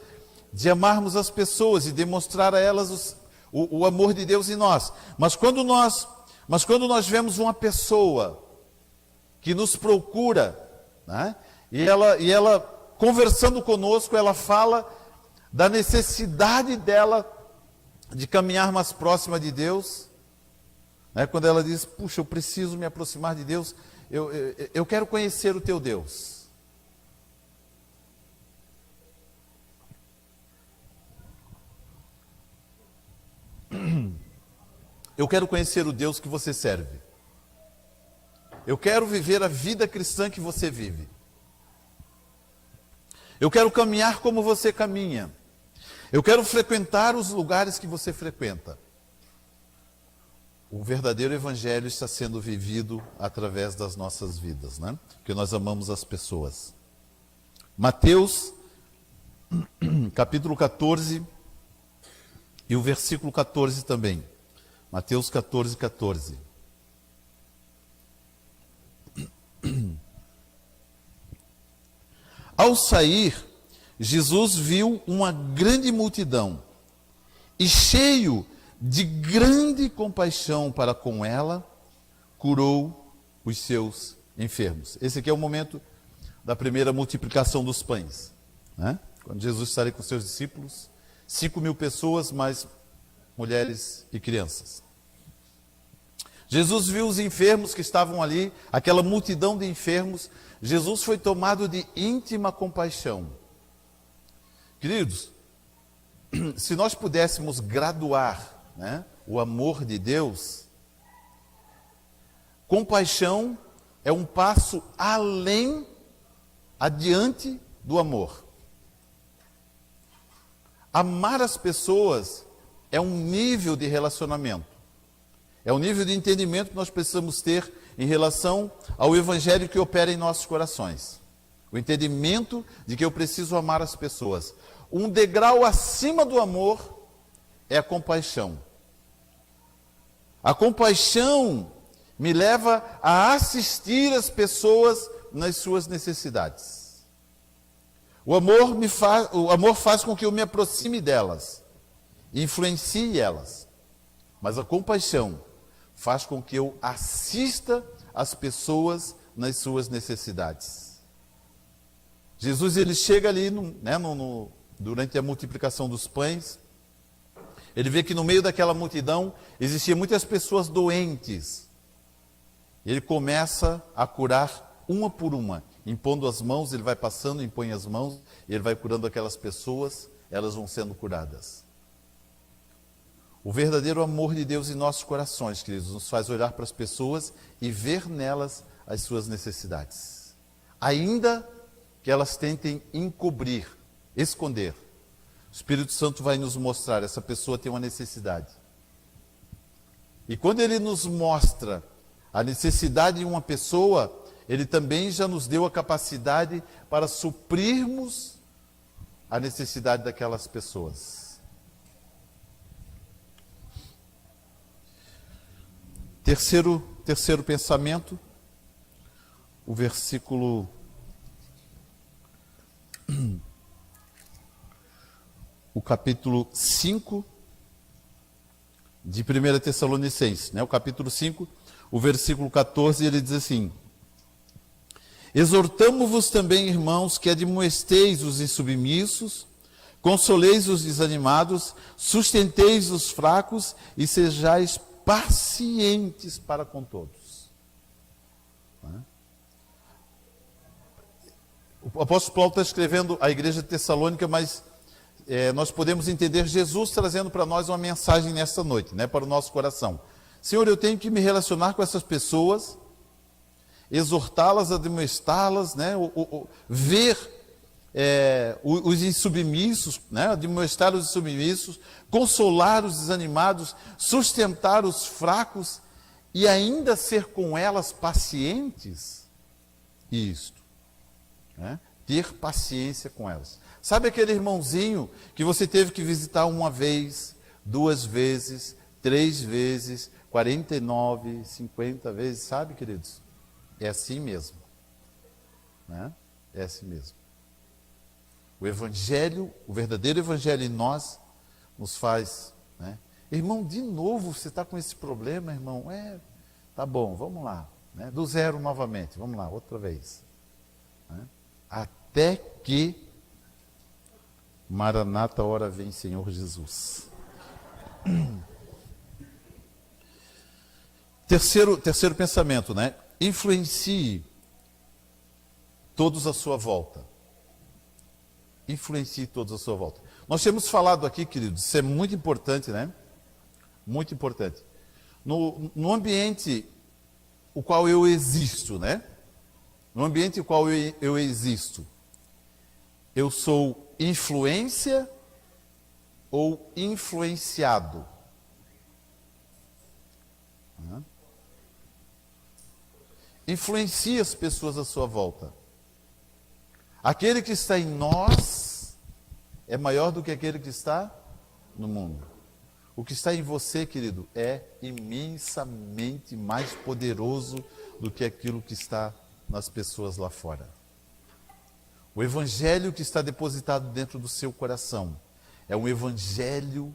de amarmos as pessoas e demonstrar a elas o amor de Deus em nós. Mas quando nós vemos uma pessoa que nos procura, né? E ela conversando conosco, ela fala da necessidade dela de caminhar mais próxima de Deus, né? Quando ela diz, puxa, eu preciso me aproximar de Deus, eu quero conhecer o teu Deus. Eu quero conhecer o Deus que você serve. Eu quero viver a vida cristã que você vive. Eu quero caminhar como você caminha. Eu quero frequentar os lugares que você frequenta. O verdadeiro evangelho está sendo vivido através das nossas vidas, né? Porque nós amamos as pessoas. Mateus, capítulo 14, e o versículo 14 também. Mateus 14, 14. Ao sair, Jesus viu uma grande multidão e, cheio de grande compaixão para com ela, curou os seus enfermos. Esse aqui é o momento da primeira multiplicação dos pães, né? Quando Jesus estaria com seus discípulos, 5.000 pessoas, mais mulheres e crianças. Jesus viu os enfermos que estavam ali, aquela multidão de enfermos. Jesus foi tomado de íntima compaixão. Queridos, se nós pudéssemos graduar, né, o amor de Deus, compaixão é um passo além, adiante do amor. Amar as pessoas é um nível de relacionamento. É um nível de entendimento que nós precisamos ter em relação ao Evangelho que opera em nossos corações. O entendimento de que eu preciso amar as pessoas. Um degrau acima do amor é a compaixão. A compaixão me leva a assistir as pessoas nas suas necessidades. O amor faz com que eu me aproxime delas, influencie elas. Mas a compaixão faz com que eu assista as pessoas nas suas necessidades. Jesus, ele chega ali, durante a multiplicação dos pães, ele vê que no meio daquela multidão existiam muitas pessoas doentes. Ele começa a curar uma por uma, impondo as mãos, ele vai passando, impõe as mãos, ele vai curando aquelas pessoas, elas vão sendo curadas. O verdadeiro amor de Deus em nossos corações, queridos, nos faz olhar para as pessoas e ver nelas as suas necessidades. Ainda que elas tentem encobrir, esconder, o Espírito Santo vai nos mostrar, essa pessoa tem uma necessidade. E quando ele nos mostra a necessidade de uma pessoa, ele também já nos deu a capacidade para suprirmos a necessidade daquelas pessoas. Terceiro pensamento, o versículo o capítulo 5 de 1 Tessalonicenses, o capítulo 5, o versículo 14, ele diz assim: exortamo-vos também, irmãos, que admoesteis os insubmissos, consoleis os desanimados, sustenteis os fracos e sejais pacientes para com todos. O apóstolo Paulo está escrevendo à igreja de Tessalônica, mas nós podemos entender Jesus trazendo para nós uma mensagem nesta noite, para o nosso coração. Senhor, eu tenho que me relacionar com essas pessoas, exortá-las, admoestá-las, ver os insubmissos, admoestar os insubmissos, consolar os desanimados, sustentar os fracos e ainda ser com elas pacientes. Isto. Ter paciência com elas. Sabe aquele irmãozinho que você teve que visitar uma vez, 2 vezes, 3 vezes, 49, 50 vezes, sabe, queridos? É assim mesmo. É assim mesmo. O Evangelho, o verdadeiro Evangelho em nós, nos faz, irmão, de novo você está com esse problema, irmão? Tá bom, vamos lá. Do zero novamente, vamos lá, outra vez. Até que Maranata, hora vem, Senhor Jesus. Terceiro pensamento, influencie todos à sua volta. Influencie todos à sua volta. Nós temos falado aqui, queridos, isso é muito importante, Muito importante. No ambiente o qual eu existo, No ambiente no qual eu existo, eu sou influência ou influenciado? Influencie as pessoas à sua volta. Aquele que está em nós é maior do que aquele que está no mundo. O que está em você, querido, é imensamente mais poderoso do que aquilo que está nas pessoas lá fora. O Evangelho que está depositado dentro do seu coração é um Evangelho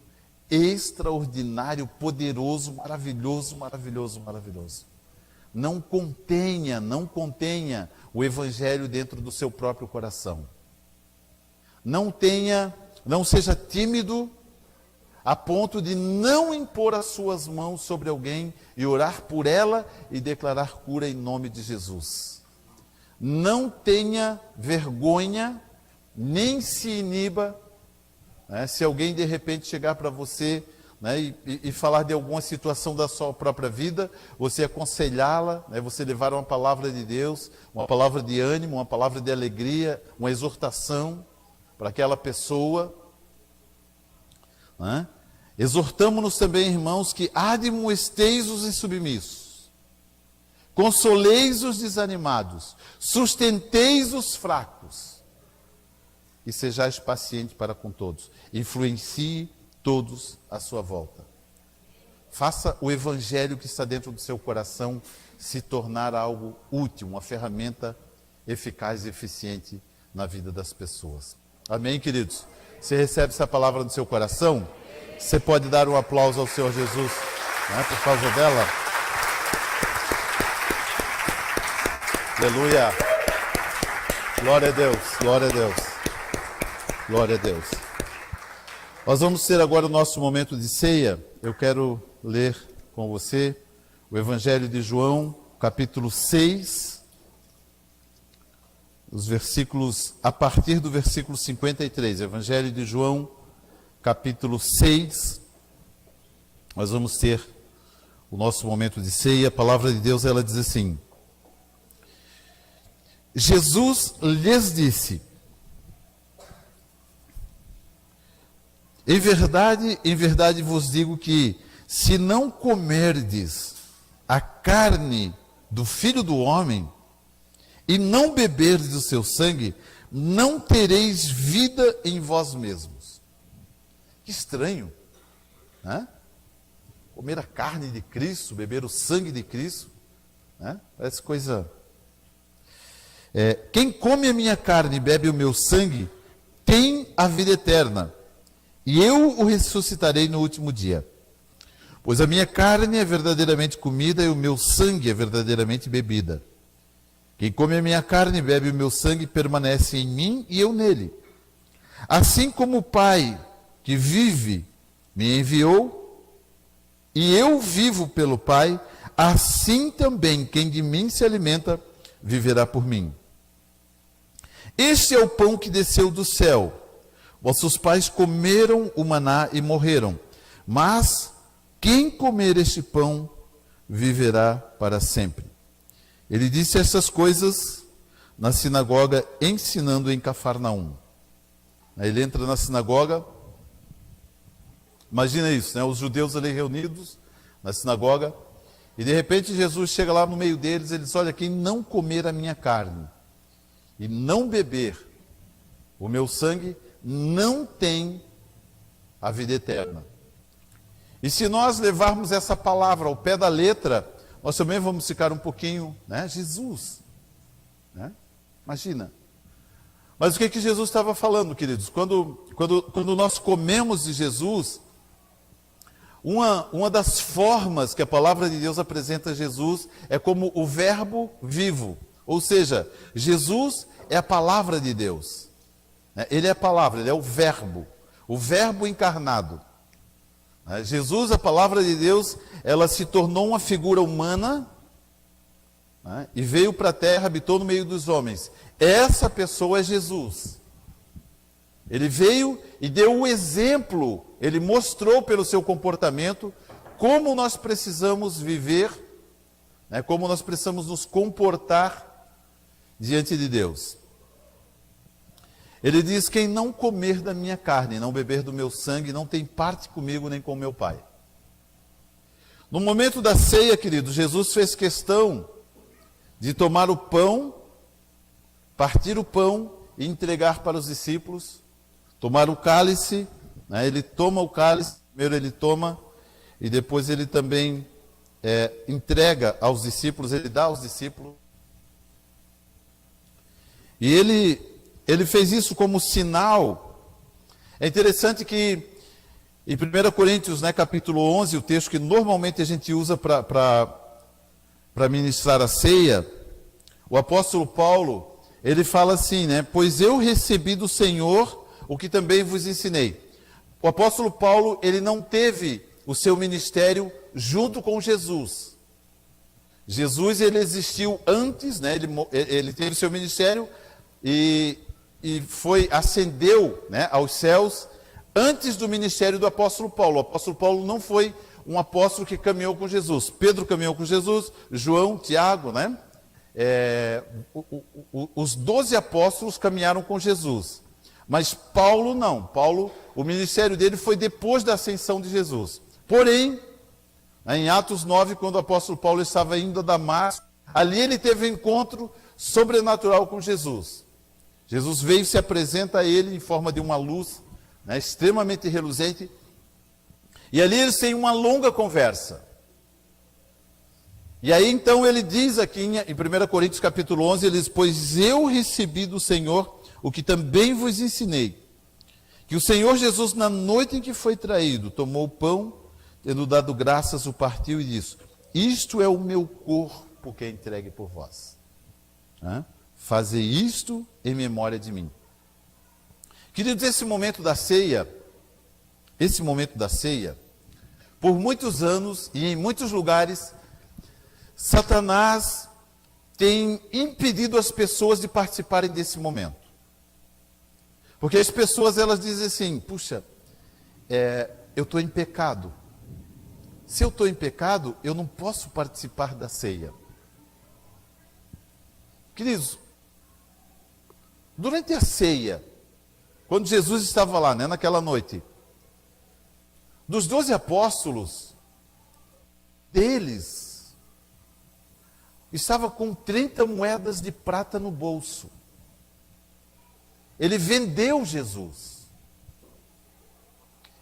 extraordinário, poderoso, maravilhoso, maravilhoso, maravilhoso. Não contenha o Evangelho dentro do seu próprio coração. Não seja tímido a ponto de não impor as suas mãos sobre alguém e orar por ela e declarar cura em nome de Jesus. Não tenha vergonha, nem se iniba, se alguém de repente chegar para você né, e falar de alguma situação da sua própria vida, você aconselhá-la, né, você levar uma palavra de Deus, uma palavra de ânimo, uma palavra de alegria, uma exortação para aquela pessoa. Né? Exortamo-nos também, irmãos, que admoesteis os insubmissos, consoleis os desanimados, sustenteis os fracos e sejais pacientes para com todos. Influencie todos à sua volta. Faça o evangelho que está dentro do seu coração se tornar algo útil, uma ferramenta eficaz e eficiente na vida das pessoas. Amém, queridos? Você recebe essa palavra no seu coração? Você pode dar um aplauso ao Senhor Jesus, né, por causa dela? Aleluia! Glória a Deus, glória a Deus, glória a Deus. Nós vamos ter agora o nosso momento de ceia. Eu quero ler com você o Evangelho de João, capítulo 6, os versículos, a partir do versículo 53. Evangelho de João, capítulo 6. Nós vamos ter o nosso momento de ceia. A palavra de Deus, ela diz assim: Jesus lhes disse: em verdade vos digo que, se não comerdes a carne do Filho do Homem e não beberdes do seu sangue, não tereis vida em vós mesmos. Que estranho, né? Comer a carne de Cristo, beber o sangue de Cristo, né? Parece coisa... quem come a minha carne e bebe o meu sangue tem a vida eterna, e eu o ressuscitarei no último dia. Pois a minha carne é verdadeiramente comida e o meu sangue é verdadeiramente bebida. Quem come a minha carne e bebe o meu sangue permanece em mim e eu nele. Assim como o Pai que vive me enviou, e eu vivo pelo Pai, assim também quem de mim se alimenta viverá por mim. Este é o pão que desceu do céu. Vossos pais comeram o maná e morreram. Mas quem comer este pão viverá para sempre. Ele disse essas coisas na sinagoga, ensinando em Cafarnaum. Ele entra na sinagoga, imagina isso, né? Os judeus ali reunidos na sinagoga, e de repente Jesus chega lá no meio deles, ele diz: olha, quem não comer a minha carne e não beber o meu sangue, não tem a vida eterna. E se nós levarmos essa palavra ao pé da letra, nós também vamos ficar um pouquinho, né? Jesus, né? Imagina. Mas o que Jesus estava falando, queridos? Quando nós comemos de Jesus, uma das formas que a palavra de Deus apresenta Jesus é como o verbo vivo. Ou seja, Jesus é a palavra de Deus. Ele é a palavra, ele é o verbo encarnado. Jesus, a palavra de Deus, ela se tornou uma figura humana, né, e veio para a terra, habitou no meio dos homens. Essa pessoa é Jesus. Ele veio e deu o exemplo, ele mostrou pelo seu comportamento como nós precisamos viver, né, como nós precisamos nos comportar diante de Deus. Ele diz: quem não comer da minha carne, não beber do meu sangue, não tem parte comigo nem com meu Pai. No momento da ceia, querido, Jesus fez questão de tomar o pão, partir o pão e entregar para os discípulos, tomar o cálice, né? Ele toma o cálice, primeiro ele toma, e depois ele também entrega aos discípulos, ele dá aos discípulos. E ele fez isso como sinal. É interessante que em 1 Coríntios, né, capítulo 11, o texto que normalmente a gente usa para ministrar a ceia, o apóstolo Paulo, ele fala assim, né? Pois eu recebi do Senhor o que também vos ensinei. O apóstolo Paulo, ele não teve o seu ministério junto com Jesus. Jesus, ele existiu antes, né? Ele teve o seu ministério e ascendeu, né, aos céus antes do ministério do apóstolo Paulo. O apóstolo Paulo não foi um apóstolo que caminhou com Jesus. Pedro caminhou com Jesus, João, Tiago, né? Os 12 apóstolos caminharam com Jesus. Mas Paulo não. Paulo, o ministério dele foi depois da ascensão de Jesus. Porém, em Atos 9, quando o apóstolo Paulo estava indo a Damasco, ali ele teve um encontro sobrenatural com Jesus. Jesus veio e se apresenta a ele em forma de uma luz, né, extremamente reluzente. E ali eles têm uma longa conversa. E aí então ele diz aqui em 1 Coríntios capítulo 11, ele diz: pois eu recebi do Senhor o que também vos ensinei, que o Senhor Jesus, na noite em que foi traído, tomou o pão, tendo dado graças, o partiu e disse: isto é o meu corpo que é entregue por vós. Fazei isto em memória de mim. Queridos, esse momento da ceia, por muitos anos e em muitos lugares, Satanás tem impedido as pessoas de participarem desse momento. Porque as pessoas, elas dizem assim: puxa, eu estou em pecado. Se eu estou em pecado, eu não posso participar da ceia. Queridos, durante a ceia, quando Jesus estava lá, né, naquela noite, dos 12 apóstolos, deles, estava com 30 moedas de prata no bolso. Ele vendeu Jesus.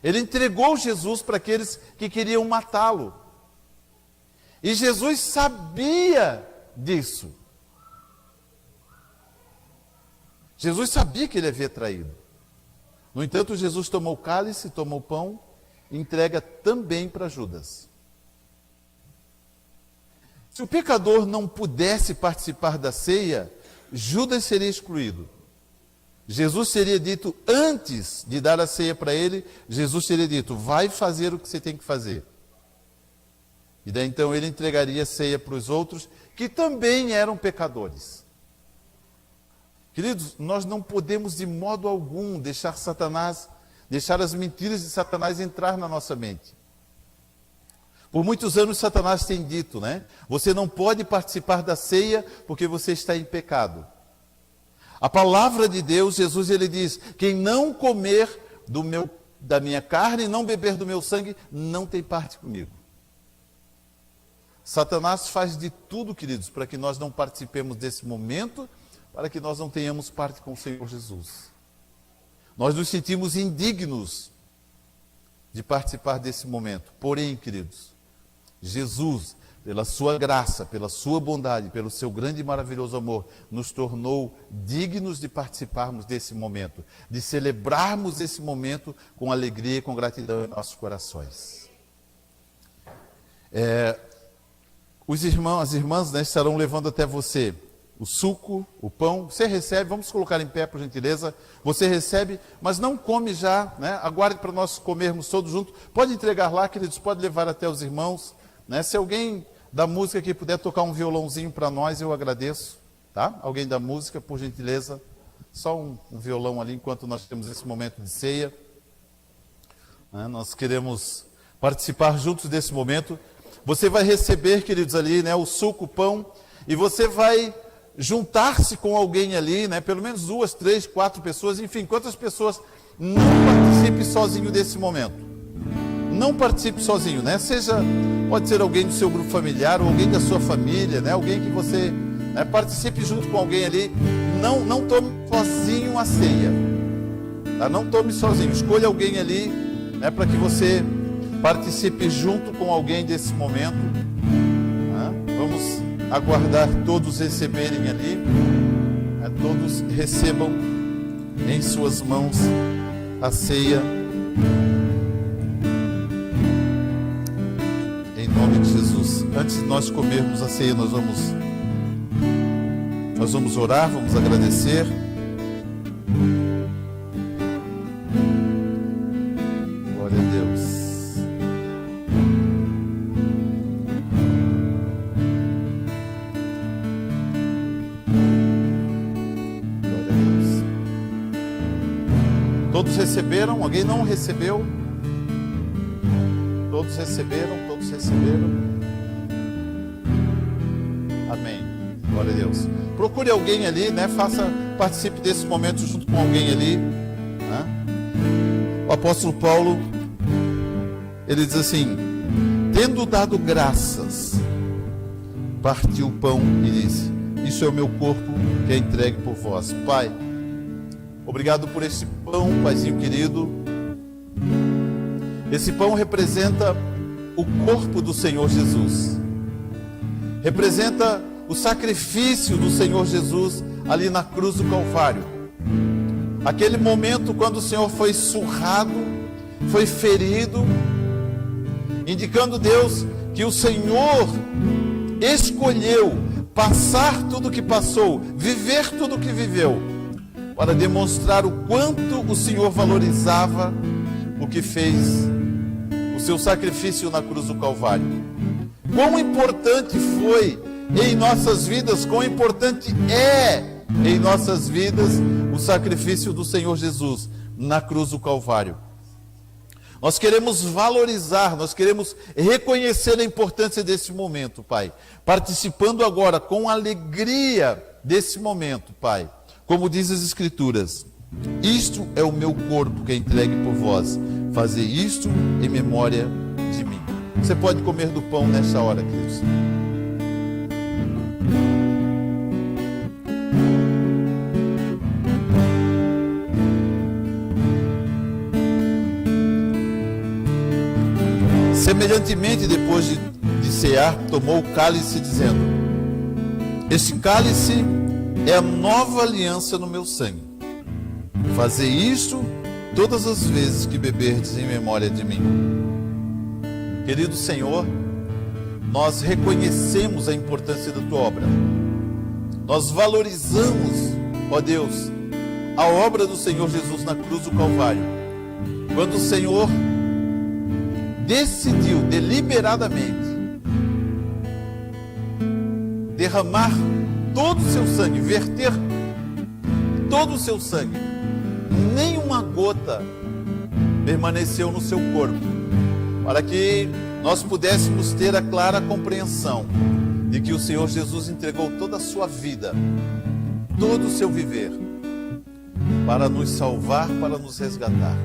Ele entregou Jesus para aqueles que queriam matá-lo. E Jesus sabia disso. Jesus sabia que ele havia traído. No entanto, Jesus tomou o cálice, tomou o pão, e entrega também para Judas. Se o pecador não pudesse participar da ceia, Judas seria excluído. Jesus teria dito, antes de dar a ceia para ele, Jesus teria dito: vai fazer o que você tem que fazer. E daí então ele entregaria a ceia para os outros, que também eram pecadores. Queridos, nós não podemos de modo algum deixar as mentiras de Satanás entrar na nossa mente. Por muitos anos Satanás tem dito, né? Você não pode participar da ceia porque você está em pecado. A palavra de Deus, Jesus, ele diz: quem não comer da minha carne e não beber do meu sangue, não tem parte comigo. Satanás faz de tudo, queridos, para que nós não participemos desse momento, para que nós não tenhamos parte com o Senhor Jesus. Nós nos sentimos indignos de participar desse momento. Porém, queridos, Jesus, pela sua graça, pela sua bondade, pelo seu grande e maravilhoso amor, nos tornou dignos de participarmos desse momento, de celebrarmos esse momento com alegria e com gratidão em nossos corações. As irmãs, né, estarão levando até você o suco, o pão. Você recebe, vamos colocar em pé, por gentileza. Você recebe, mas não come já, né? Aguarde para nós comermos todos juntos. Pode entregar lá, queridos, pode levar até os irmãos, né? Se alguém da música aqui puder tocar um violãozinho para nós, eu agradeço, tá? Alguém da música, por gentileza, só um violão ali, enquanto nós temos esse momento de ceia. Nós queremos participar juntos desse momento. Você vai receber, queridos, ali, né, o suco, o pão, e você vai juntar-se com alguém ali, né, pelo menos 2, 3, 4 pessoas, enfim, quantas pessoas. Não participe sozinho desse momento. Não participe sozinho, né? Pode ser alguém do seu grupo familiar, ou alguém da sua família, né? Alguém que você, né, participe junto com alguém ali. Não tome sozinho a ceia, tá? Não tome sozinho. Escolha alguém ali, né, para que você participe junto com alguém desse momento. Vamos aguardar todos receberem ali, né? Todos recebam em suas mãos a ceia. Em nome de Jesus. Antes de nós comermos a ceia, nós vamos orar, vamos agradecer. Glória a Deus. Glória a Deus. Todos receberam? Alguém não recebeu? Todos receberam? Todos receberam? Amém. Glória a Deus. Procure alguém ali, né? Participe desse momento junto com alguém ali, né? O apóstolo Paulo, ele diz assim: tendo dado graças, partiu o pão e disse: isso é o meu corpo que é entregue por vós. Pai, obrigado por esse pão, Paizinho querido. Esse pão representa o corpo do Senhor Jesus. Representa o sacrifício do Senhor Jesus ali na cruz do Calvário. Aquele momento quando o Senhor foi surrado, foi ferido, indicando, Deus, que o Senhor escolheu passar tudo o que passou, viver tudo o que viveu, para demonstrar o quanto o Senhor valorizava o que fez, o seu sacrifício na cruz do Calvário. Quão importante foi em nossas vidas, quão importante é em nossas vidas o sacrifício do Senhor Jesus na cruz do Calvário. Nós queremos valorizar, nós queremos reconhecer a importância desse momento, Pai. Participando agora com alegria desse momento, Pai. Como diz as Escrituras: isto é o meu corpo que é entregue por vós. Fazer isto em memória de mim. Você pode comer do pão nessa hora, queridos. Semelhantemente, depois de cear, tomou o cálice, dizendo: este cálice é a nova aliança no meu sangue. Fazei isto todas as vezes que beberdes em memória de mim. Querido Senhor, nós reconhecemos a importância da tua obra. Nós valorizamos, ó Deus, a obra do Senhor Jesus na cruz do Calvário. Quando o Senhor decidiu deliberadamente derramar todo o seu sangue, verter todo o seu sangue, nenhuma gota permaneceu no seu corpo, para que nós pudéssemos ter a clara compreensão de que o Senhor Jesus entregou toda a sua vida, todo o seu viver, para nos salvar, para nos resgatar.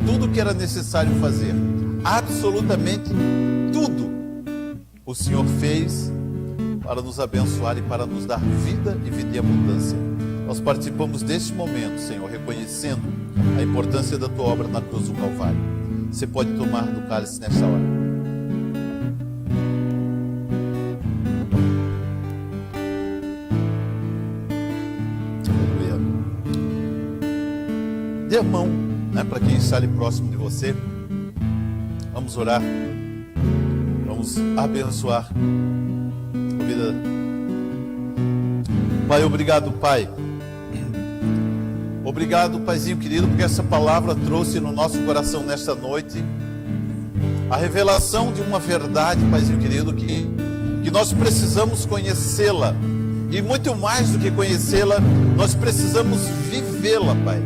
Tudo que era necessário fazer, absolutamente tudo, o Senhor fez para nos abençoar e para nos dar vida e vida em abundância. Nós participamos deste momento, Senhor, reconhecendo a importância da tua obra na cruz do Calvário. Você pode tomar do cálice nesta hora. Aleluia. Dê a mão, né, para quem está ali próximo de você. Vamos orar. Vamos abençoar a vida. Pai, obrigado, Pai. Obrigado, Paizinho querido, porque essa palavra trouxe no nosso coração nesta noite a revelação de uma verdade, Paizinho querido, que nós precisamos conhecê-la. E muito mais do que conhecê-la, nós precisamos vivê-la, Pai.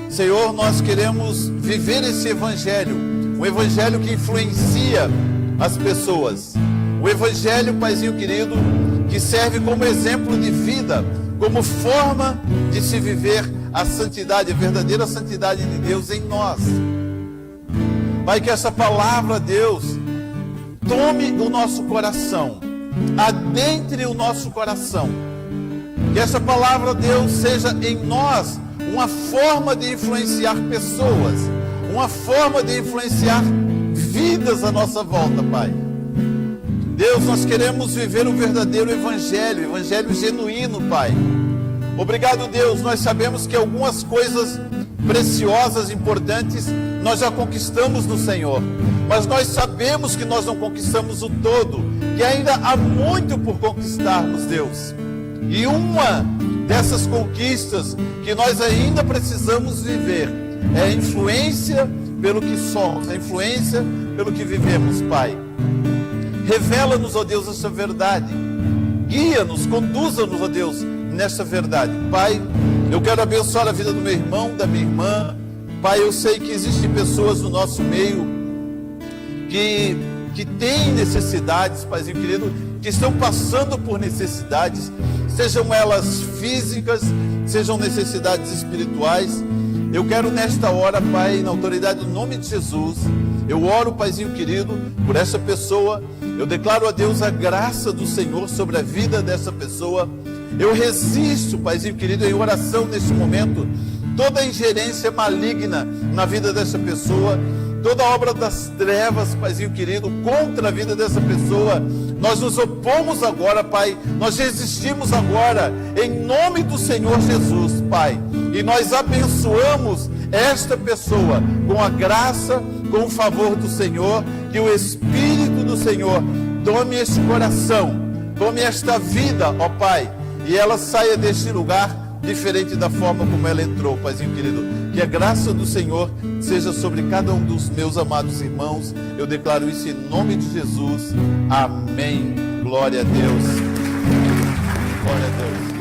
Senhor, nós queremos viver esse evangelho, um evangelho que influencia as pessoas. Um evangelho, Paizinho querido, que serve como exemplo de vida, como forma de se viver a santidade, a verdadeira santidade de Deus em nós. Pai, que essa palavra, Deus, tome o nosso coração, adentre o nosso coração. Que essa palavra, Deus, seja em nós uma forma de influenciar pessoas, uma forma de influenciar vidas à nossa volta, Pai. Deus, nós queremos viver o verdadeiro evangelho, evangelho genuíno, Pai. Obrigado, Deus, nós sabemos que algumas coisas preciosas, importantes, nós já conquistamos no Senhor. Mas nós sabemos que nós não conquistamos o todo, que ainda há muito por conquistarmos, Deus. E uma dessas conquistas que nós ainda precisamos viver é a influência pelo que somos, a influência pelo que vivemos, Pai. Revela-nos, ó Deus, essa verdade. Guia-nos, conduza-nos, ó Deus, nessa verdade. Pai, Eu quero abençoar a vida do meu irmão, da minha irmã. Pai, eu sei que existem pessoas no nosso meio que têm necessidades, Paizinho querido, que estão passando por necessidades, sejam elas físicas, sejam necessidades espirituais. Eu quero nesta hora, Pai, na autoridade do nome de Jesus, eu oro, Paizinho querido, por essa pessoa. Eu declaro a Deus a graça do Senhor sobre a vida dessa pessoa. Eu resisto, Paizinho querido, em oração neste momento, toda ingerência maligna na vida dessa pessoa, toda obra das trevas, Paizinho querido, contra a vida dessa pessoa. Nós nos opomos agora, Pai, nós resistimos agora, em nome do Senhor Jesus, Pai. E nós abençoamos esta pessoa com a graça, com o favor do Senhor, que o Espírito do Senhor tome este coração, tome esta vida, ó Pai, e ela saia deste lugar diferente da forma como ela entrou, Paizinho querido. Que a graça do Senhor seja sobre cada um dos meus amados irmãos. Eu declaro isso em nome de Jesus. Amém. Glória a Deus. Glória a Deus.